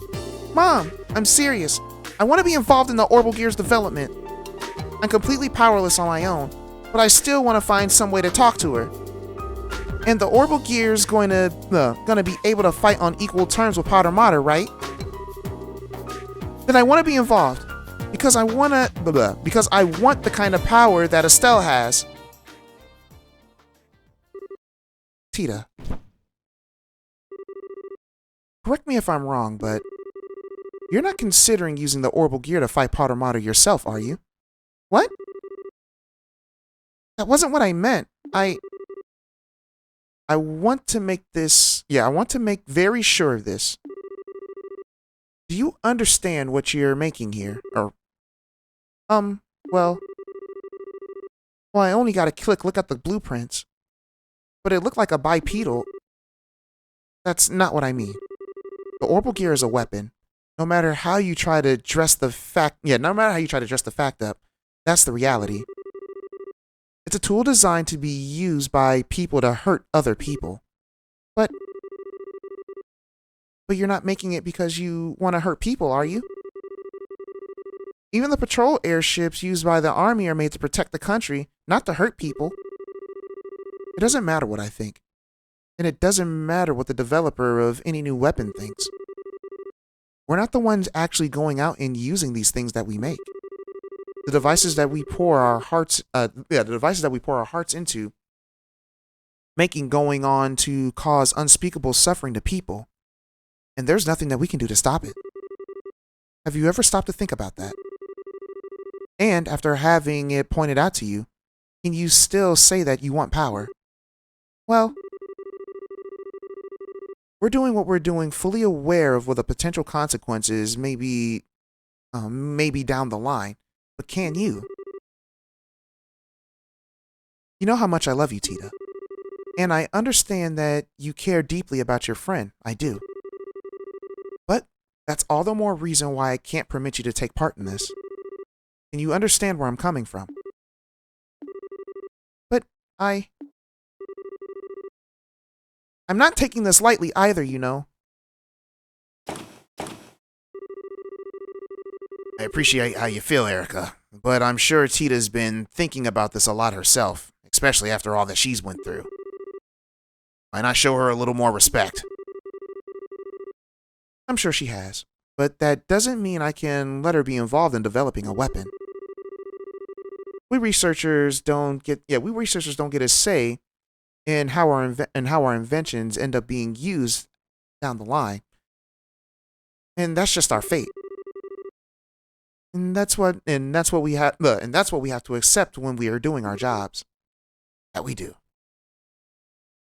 Mom, I'm serious. I want to be involved in the Orbal Gear's development. I'm completely powerless on my own, but I still want to find some way to talk to her. And the Orbal Gear's going to be able to fight on equal terms with Potter Mater, right? Then I want to be involved because I want the kind of power that Estelle has. Tita, correct me if I'm wrong, but you're not considering using the Orbal Gear to fight Potter Mater yourself, are you? What? That wasn't what I meant. I want to make this... Yeah, I want to make very sure of this. Do you understand what you're making here? Or... well, I only got to look at the blueprints. But it looked like a bipedal. That's not what I mean. The Orbal Gear is a weapon. No matter how you try to dress the fact... Yeah, no matter how you try to dress the fact up, that's the reality. It's a tool designed to be used by people to hurt other people. But you're not making it because you want to hurt people, are you? Even the patrol airships used by the army are made to protect the country, not to hurt people. It doesn't matter what I think. And it doesn't matter what the developer of any new weapon thinks. We're not the ones actually going out and using these things that we make. The devices that we pour our hearts into, making going on to cause unspeakable suffering to people. And there's nothing that we can do to stop it. Have you ever stopped to think about that? And after having it pointed out to you, can you still say that you want power? Well, we're doing what we're doing fully aware of what the potential consequences may be down the line. But can you? You know how much I love you, Tita. And I understand that you care deeply about your friend. I do. But that's all the more reason why I can't permit you to take part in this. Can you understand where I'm coming from? But I'm not taking this lightly either, you know. I appreciate how you feel, Erica, but I'm sure Tita's been thinking about this a lot herself, especially after all that she's went through. Why not show her a little more respect? I'm sure she has, but that doesn't mean I can let her be involved in developing a weapon. We researchers don't get a say in how our inventions end up being used down the line. And that's just our fate. And that's what we have to accept when we are doing our jobs. That we do.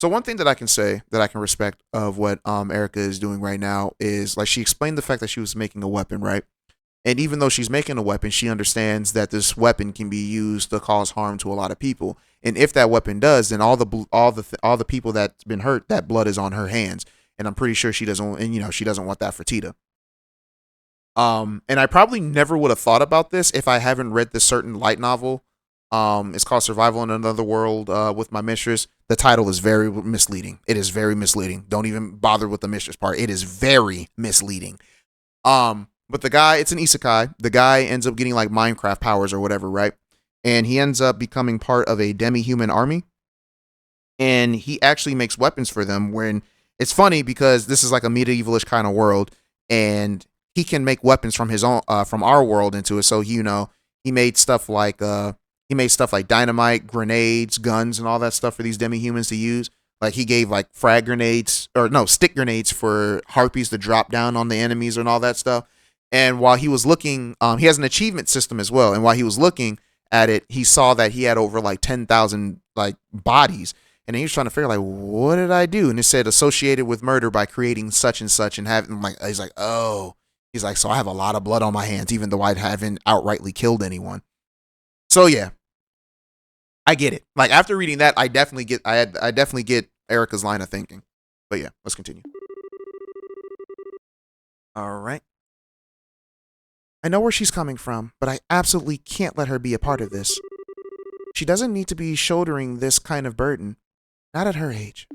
So one thing that I can say that I can respect of what Erica is doing right now is, like, she explained the fact that she was making a weapon, right? And even though she's making a weapon, she understands that this weapon can be used to cause harm to a lot of people. And if that weapon does, then all the people that's been hurt, that blood is on her hands. And I'm pretty sure she doesn't want that for Tita. And I probably never would have thought about this if I haven't read this certain light novel. It's called Survival in Another World with My Mistress. The title is very misleading. It is very misleading. Don't even bother with the mistress part. It is very misleading. But the guy, it's an isekai. The guy ends up getting like Minecraft powers or whatever, right? And he ends up becoming part of a demi-human army. And he actually makes weapons for them when it's funny because this is like a medievalish kind of world, and he can make weapons from his own, from our world into it. So he made stuff like dynamite, grenades, guns, and all that stuff for these demi-humans to use. Like he gave like frag grenades, or no, stick grenades for harpies to drop down on the enemies and all that stuff. And while he was looking, he has an achievement system as well. And while he was looking at it, he saw that he had over like 10,000 like bodies. And he was trying to figure like, what did I do? And it said associated with murder by creating such and such, and having like, he's like, oh, he's like, so I have a lot of blood on my hands, even though I haven't outrightly killed anyone. So yeah, I get it. Like after reading that, I definitely get Erica's line of thinking. But yeah, let's continue. All right. I know where she's coming from, but I absolutely can't let her be a part of this. She doesn't need to be shouldering this kind of burden. Not at her age.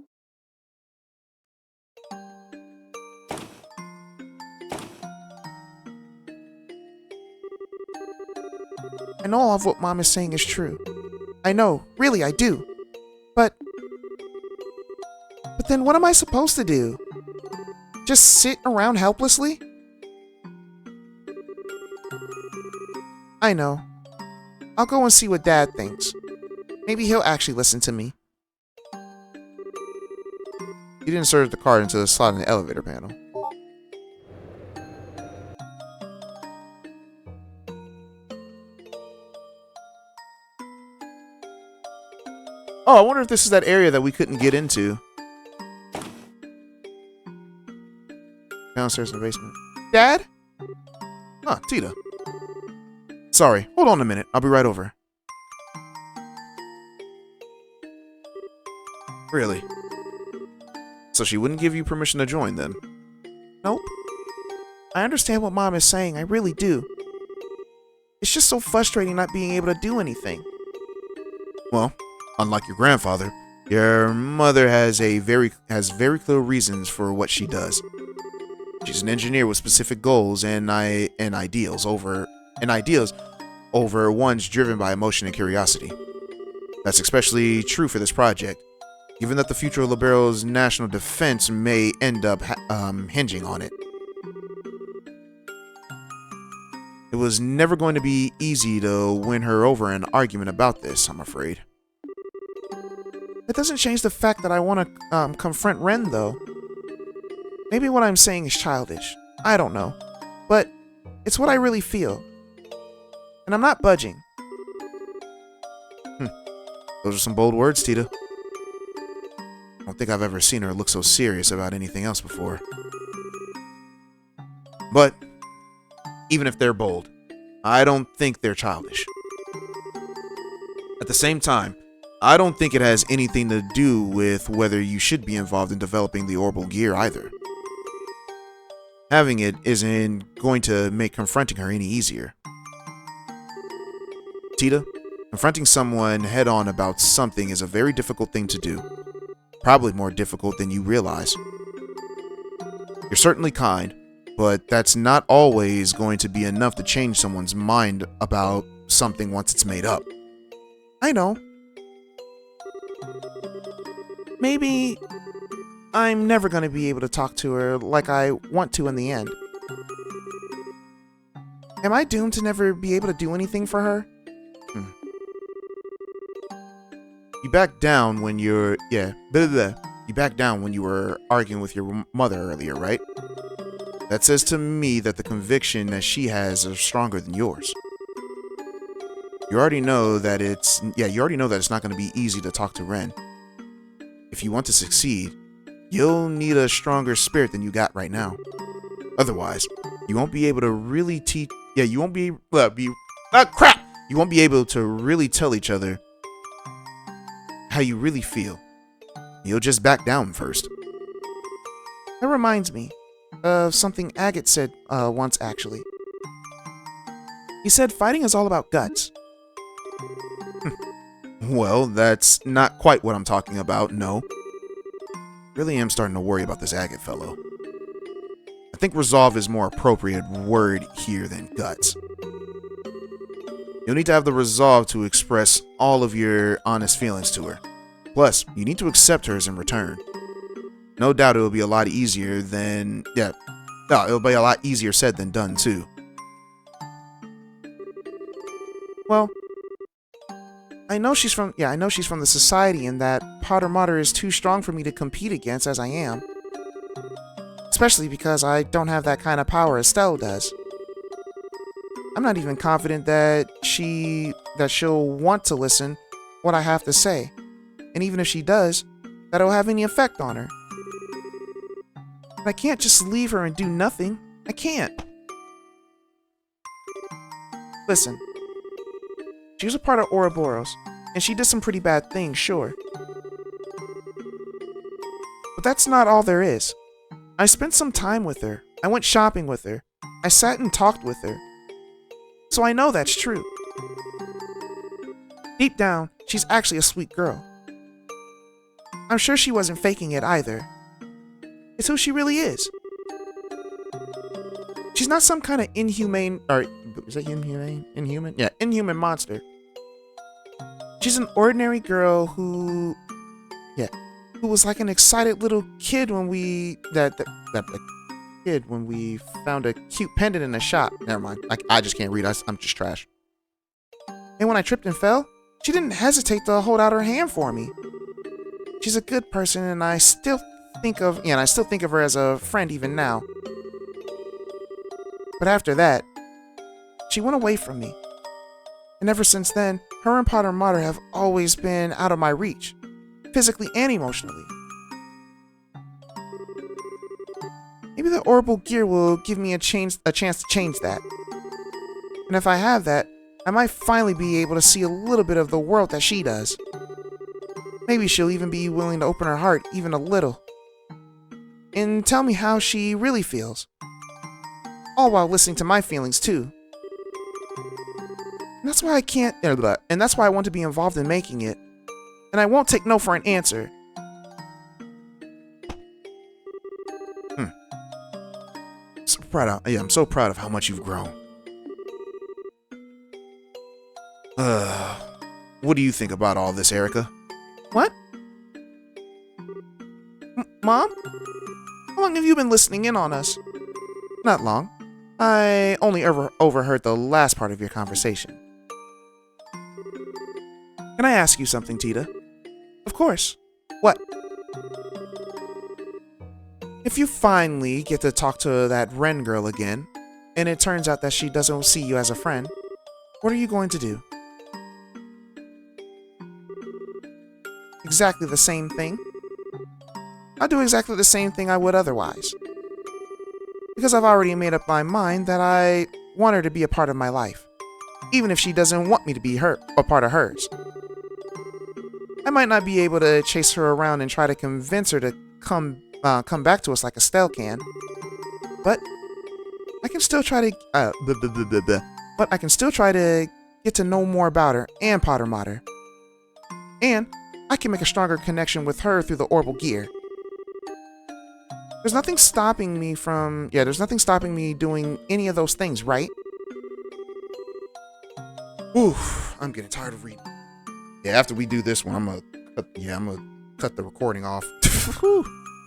I know all of what Mom is saying is true. I know, really, I do. But then what am I supposed to do? Just sit around helplessly? I know. I'll go and see what Dad thinks. Maybe he'll actually listen to me. He inserted the card into the slot in the elevator panel. Oh, I wonder if this is that area that we couldn't get into. Downstairs in the basement. Dad? Huh, Tita. Sorry, hold on a minute. I'll be right over. Really? So she wouldn't give you permission to join then? Nope. I understand what Mom is saying, I really do. It's just so frustrating not being able to do anything. Well, unlike your grandfather, your mother has very clear reasons for what she does. She's an engineer with specific goals and ideals over ones driven by emotion and curiosity. That's especially true for this project, given that the future of Libero's national defense may end up hinging on it. It was never going to be easy to win her over in an argument about this, I'm afraid. That doesn't change the fact that I want to confront Ren, though. Maybe what I'm saying is childish. I don't know. But it's what I really feel. And I'm not budging. Those are some bold words, Tita. I don't think I've ever seen her look so serious about anything else before. But even if they're bold, I don't think they're childish. At the same time, I don't think it has anything to do with whether you should be involved in developing the Orbal gear either. Having it isn't going to make confronting her any easier. Tita, confronting someone head-on about something is a very difficult thing to do. Probably more difficult than you realize. You're certainly kind, but that's not always going to be enough to change someone's mind about something once it's made up. I know. Maybe I'm never going to be able to talk to her like I want to in the end. Am I doomed to never be able to do anything for her? You backed down when you backed down when you were arguing with your mother earlier, right? That says to me that the conviction that she has is stronger than yours. You already know that it's not going to be easy to talk to Ren. If you want to succeed, you'll need a stronger spirit than you got right now. Otherwise, you won't be able to really you won't be able to really tell each other how you really feel. You'll just back down first. That reminds me of something Agate said once, actually. He said fighting is all about guts. Well, that's not quite what I'm talking about, no. Really am starting to worry about this Agate fellow. I think resolve is more appropriate word here than guts. You'll need to have the resolve to express all of your honest feelings to her. Plus, you need to accept hers in return. no doubt it'll be a lot easier than, yeah, no, it'll be a lot easier said than done, too. Well, I know she's from the society and that Potter Mater is too strong for me to compete against as I am. Especially because I don't have that kind of power Estelle does. I'm not even confident that she'll want to listen what I have to say. And even if she does, that it'll have any effect on her. But I can't just leave her and do nothing. I can't. Listen. She was a part of Ouroboros, and she did some pretty bad things, sure. But that's not all there is. I spent some time with her. I went shopping with her. I sat and talked with her. So I know that's true. Deep down, she's actually a sweet girl. I'm sure she wasn't faking it either. It's who she really is. She's not some kind of inhumane, or is that inhumane? Inhuman? Yeah, inhuman monster. She's an ordinary girl who was like an excited little kid when we found a cute pendant in a shop. Never mind. I just can't read. I'm just trash. And when I tripped and fell, she didn't hesitate to hold out her hand for me. She's a good person, and I still think of her as a friend even now. But after that, she went away from me. And ever since then, her and Potter Mater have always been out of my reach, physically and emotionally. Maybe the Orbal gear will give me a chance to change that. And if I have that, I might finally be able to see a little bit of the world that she does. Maybe she'll even be willing to open her heart even a little. And tell me how she really feels. All while listening to my feelings too. And that's why I can't, and that's why I want to be involved in making it. And I won't take no for an answer. I'm so proud of how much you've grown. What do you think about all this, Erica? What? Mom? How long have you been listening in on us? Not long. I only overheard the last part of your conversation. Can I ask you something, Tita? Of course. What? If you finally get to talk to that Ren girl again, and it turns out that she doesn't see you as a friend, what are you going to do? Exactly the same thing? I'll do exactly the same thing I would otherwise. Because I've already made up my mind that I want her to be a part of my life, even if she doesn't want me to be a part of hers. I might not be able to chase her around and try to convince her to come back to us like Estelle can, but I can still try to get to know more about her and Potter Mater, and I can make a stronger connection with her through the Orbal gear. There's nothing stopping me doing any of those things, right? Oof, I'm getting tired of reading. Yeah, after we do this one, I'm gonna cut the recording off.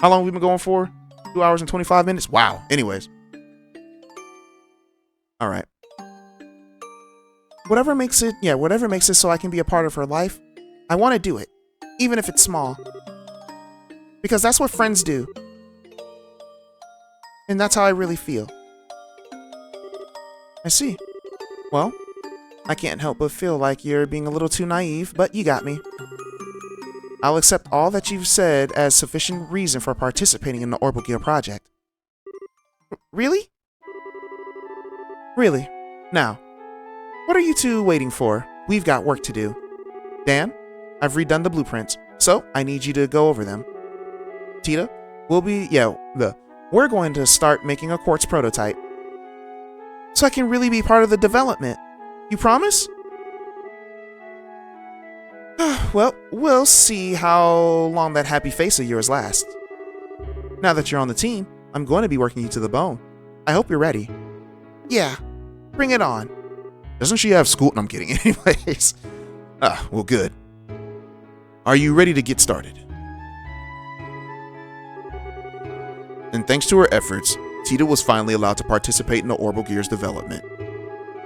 How long have we been going for? 2 hours and 25 minutes? Wow. Anyways. All right. Whatever makes it so I can be a part of her life, I want to do it, even if it's small. Because that's what friends do. And that's how I really feel. I see. Well, I can't help but feel like you're being a little too naive, but you got me. I'll accept all that you've said as sufficient reason for participating in the Orbal Gear project. Really? Really. Now, what are you two waiting for? We've got work to do. Dan, I've redone the blueprints, so I need you to go over them. Tita, we're going to start making a quartz prototype. So I can really be part of the development. You promise? Well, we'll see how long that happy face of yours lasts. Now that you're on the team, I'm going to be working you to the bone. I hope you're ready. Yeah, bring it on. Doesn't she have school? No, I'm kidding. Anyways. Well, good. Are you ready to get started? and thanks to her efforts, Tita was finally allowed to participate in the Orbal Gear's development.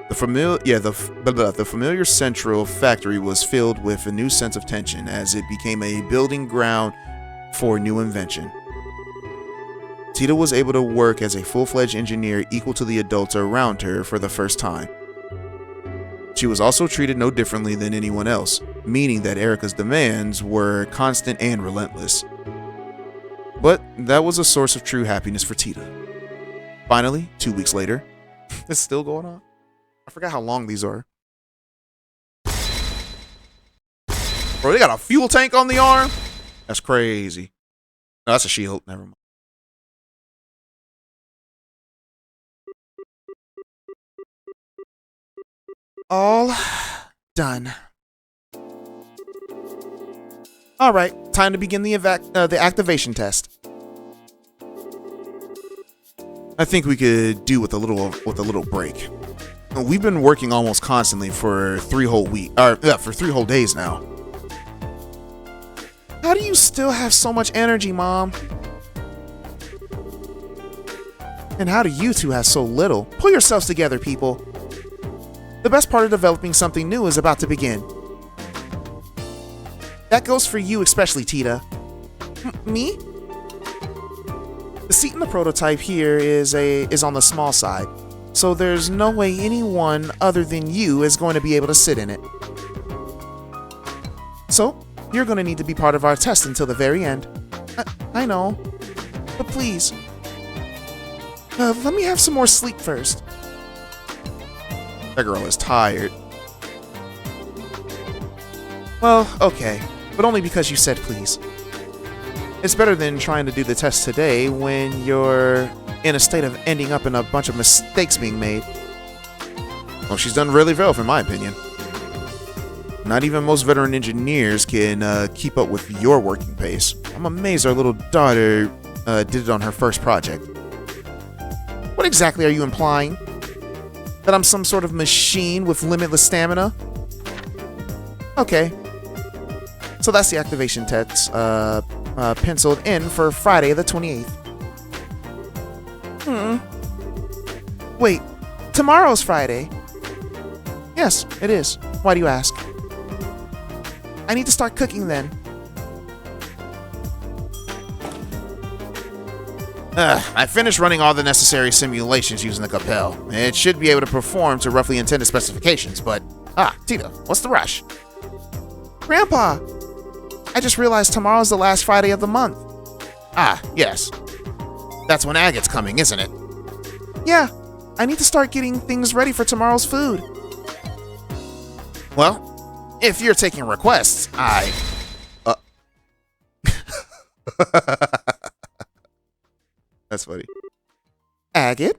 The familiar central factory was filled with a new sense of tension as it became a building ground for a new invention. Tita was able to work as a full-fledged engineer equal to the adults around her for the first time. She was also treated no differently than anyone else, meaning that Erica's demands were constant and relentless. But that was a source of true happiness for Tita. Finally, 2 weeks later, it's still going on. I forgot how long these are. Bro, they got a fuel tank on the arm? That's crazy. No, that's a shield. Never mind. All done. All right, time to begin the activation test. I think we could do with a little break. We've been working almost constantly for 3 whole for 3 whole days now. How do you still have so much energy, Mom? And how do you two have so little? Pull yourselves together, people. The best part of developing something new is about to begin. That goes for you especially, Tita. Me? The seat in the prototype here is on the small side, so there's no way anyone other than you is going to be able to sit in it. So, you're going to need to be part of our test until the very end. I know, but please, let me have some more sleep first. That girl is tired. Well, okay, but only because you said please. It's better than trying to do the test today when you're in a state of ending up in a bunch of mistakes being made. Well, she's done really well, in my opinion. Not even most veteran engineers can keep up with your working pace. I'm amazed our little daughter did it on her first project. What exactly are you implying? That I'm some sort of machine with limitless stamina? Okay. So that's the activation test penciled in for Friday the 28th. Wait, tomorrow's Friday? Yes, it is. Why do you ask? I need to start cooking then. I finished running all the necessary simulations using the Capel. It should be able to perform to roughly intended specifications, but... Tita, what's the rush? Grandpa! I just realized tomorrow's the last Friday of the month. Yes. That's when Agate's coming, isn't it? Yeah, I need to start getting things ready for tomorrow's food. Well, if you're taking requests, That's funny. Agate?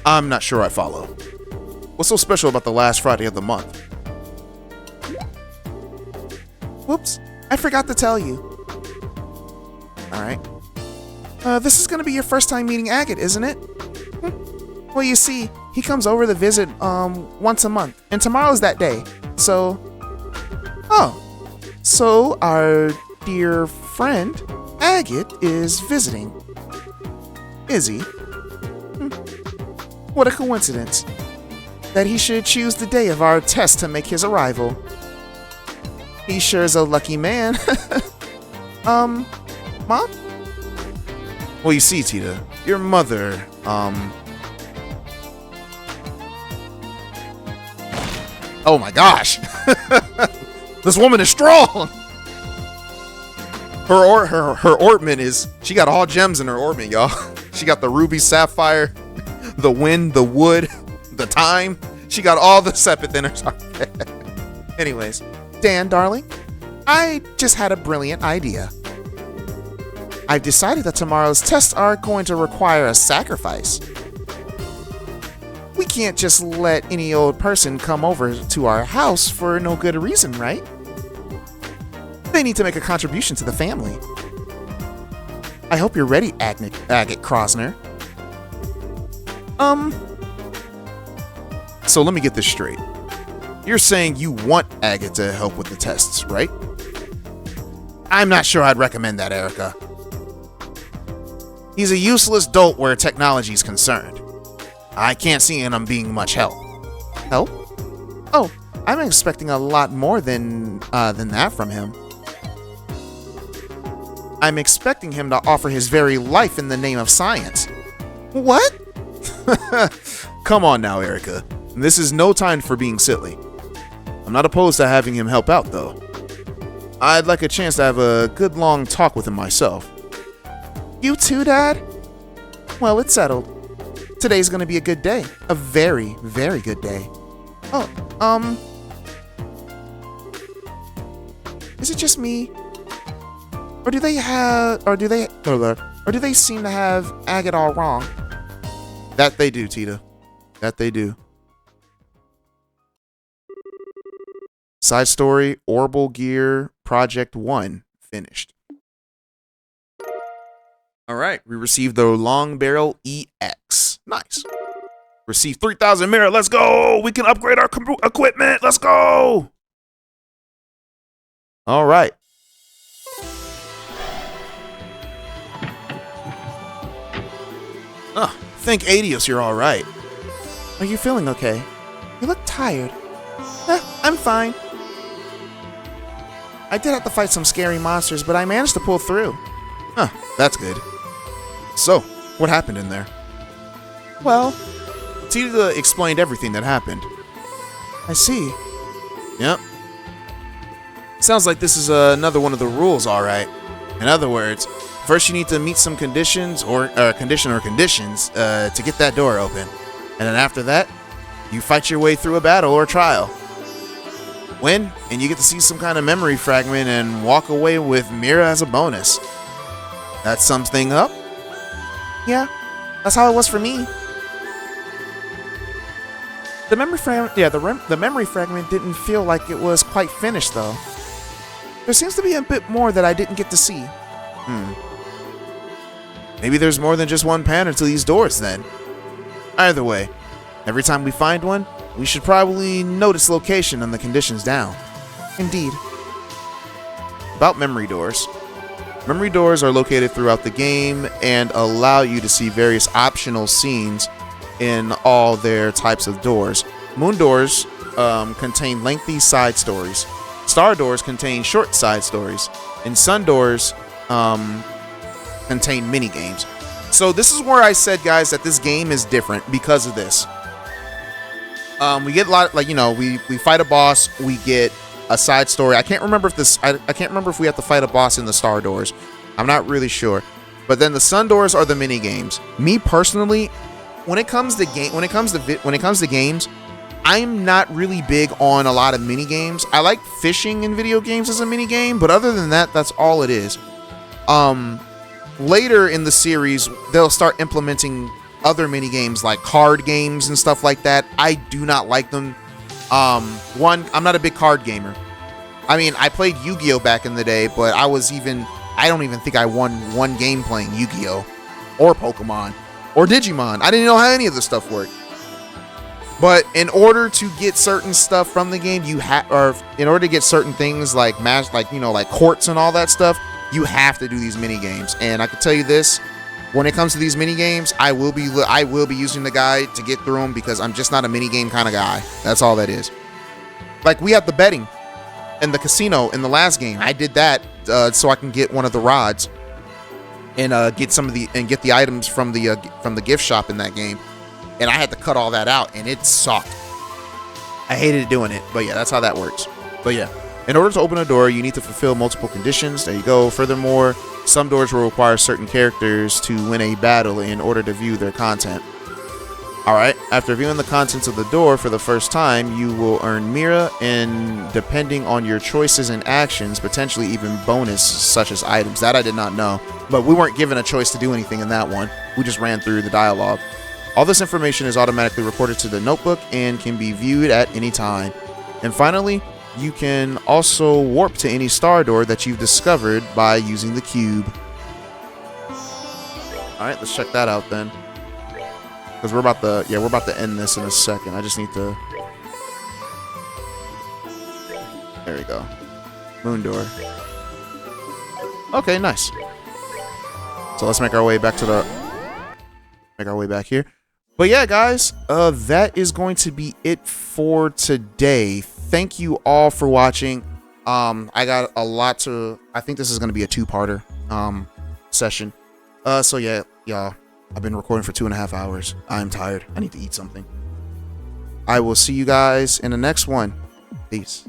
I'm not sure I follow. What's so special about the last Friday of the month? Whoops, I forgot to tell you. Alright. This is gonna be your first time meeting Agate, isn't it? Well, you see, he comes over to visit, once a month, and tomorrow's that day, so... Oh, so our dear friend, Agate, is visiting. Is he? What a coincidence. That he should choose the day of our test to make his arrival. He sure is a lucky man. Mom? Well, you see, Tita, your mother, Oh my gosh! This woman is strong! Her ornament is... She got all gems in her ornament, y'all. She got the ruby, sapphire, the wind, the wood, the time. She got all the sepith in her. Anyways, Dan, darling, I just had a brilliant idea. I've decided that tomorrow's tests are going to require a sacrifice. We can't just let any old person come over to our house for no good reason, right? They need to make a contribution to the family. I hope you're ready, Agate Krosner. So let me get this straight. You're saying you want Agate to help with the tests, right? I'm not sure I'd recommend that, Erica. He's a useless dolt where technology is concerned. I can't see him being much help. Help? Oh, I'm expecting a lot more than that from him. I'm expecting him to offer his very life in the name of science. What? Come on now, Erica. This is no time for being silly. I'm not opposed to having him help out, though. I'd like a chance to have a good long talk with him myself. You too, Dad? Well, it's settled. Today's gonna be a good day. A very, very good day. Oh, is it just me? Or do they seem to have Agate all wrong? That they do, Tita. That they do. Side story, Orbal Gear Project 1 finished. Alright, we received the Long Barrel EX. Nice. Received 3,000 mirror. Let's go! We can upgrade our equipment. Let's go! Alright. Think Adios, you're alright. Are you feeling okay? You look tired. I'm fine. I did have to fight some scary monsters, but I managed to pull through. Huh, that's good. So, what happened in there? Well, Tita explained everything that happened. I see. Yep. Sounds like this is another one of the rules, alright. In other words, first you need to meet some conditions or conditions to get that door open. And then after that, you fight your way through a battle or trial. Win, and you get to see some kind of memory fragment and walk away with Mira as a bonus. That sums things up? Yeah, that's how it was for me. The memory fragment, the memory fragment didn't feel like it was quite finished, though. There seems to be a bit more that I didn't get to see. Maybe there's more than just one pattern to these doors, then. Either way, every time we find one, we should probably note its location and the conditions down. Indeed. About memory doors. Memory doors are located throughout the game and allow you to see various optional scenes in all their types of doors. Moon doors contain lengthy side stories. Star doors contain short side stories. And sun doors contain mini games. So this is where I said, guys, that this game is different because of this. We get a lot, we fight a boss, we get a side story. I can't remember if I can't remember if we have to fight a boss in the star doors. I'm not really sure. But then the sun doors are the mini games. Me personally, when it comes to games, I'm not really big on a lot of mini games. I like fishing in video games as a mini game, but other than that, that's all it is. Later in the series, they'll start implementing other mini games like card games and stuff like that. I do not like them. I'm not a big card gamer. I mean, I played Yu-Gi-Oh back in the day, but I don't even think I won one game playing Yu-Gi-Oh or Pokemon or Digimon. I didn't know how any of this stuff worked. But in order to get certain stuff from the game, in order to get certain things like like courts and all that stuff, you have to do these mini games. And I can tell you this, when it comes to these mini games, I will be using the guide to get through them because I'm just not a mini game kind of guy. That's all that is. Like we had the betting and the casino in the last game. I did that so I can get one of the rods and get the items from the gift shop in that game. And I had to cut all that out, and it sucked. I hated doing it, but yeah, that's how that works. But yeah, in order to open a door, you need to fulfill multiple conditions. There you go. Furthermore, some doors will require certain characters to win a battle in order to view their content. Alright, after viewing the contents of the door for the first time, you will earn Mira, and depending on your choices and actions, potentially even bonus such as items. That I did not know, but we weren't given a choice to do anything in that one. We just ran through the dialogue. All this information is automatically recorded to the notebook and can be viewed at any time. And finally, you can also warp to any star door that you've discovered by using the cube. Alright, let's check that out then. Because we're about to end this in a second. I just need to... There we go. Moon door. Okay, nice. So let's make our way back to the here. But yeah, guys, that is going to be it for today. Thank you all for watching. I got a lot to. I think this is going to be a 2-parter session. So yeah, y'all. I've been recording for 2.5 hours. I'm tired. I need to eat something. I will see you guys in the next one. Peace.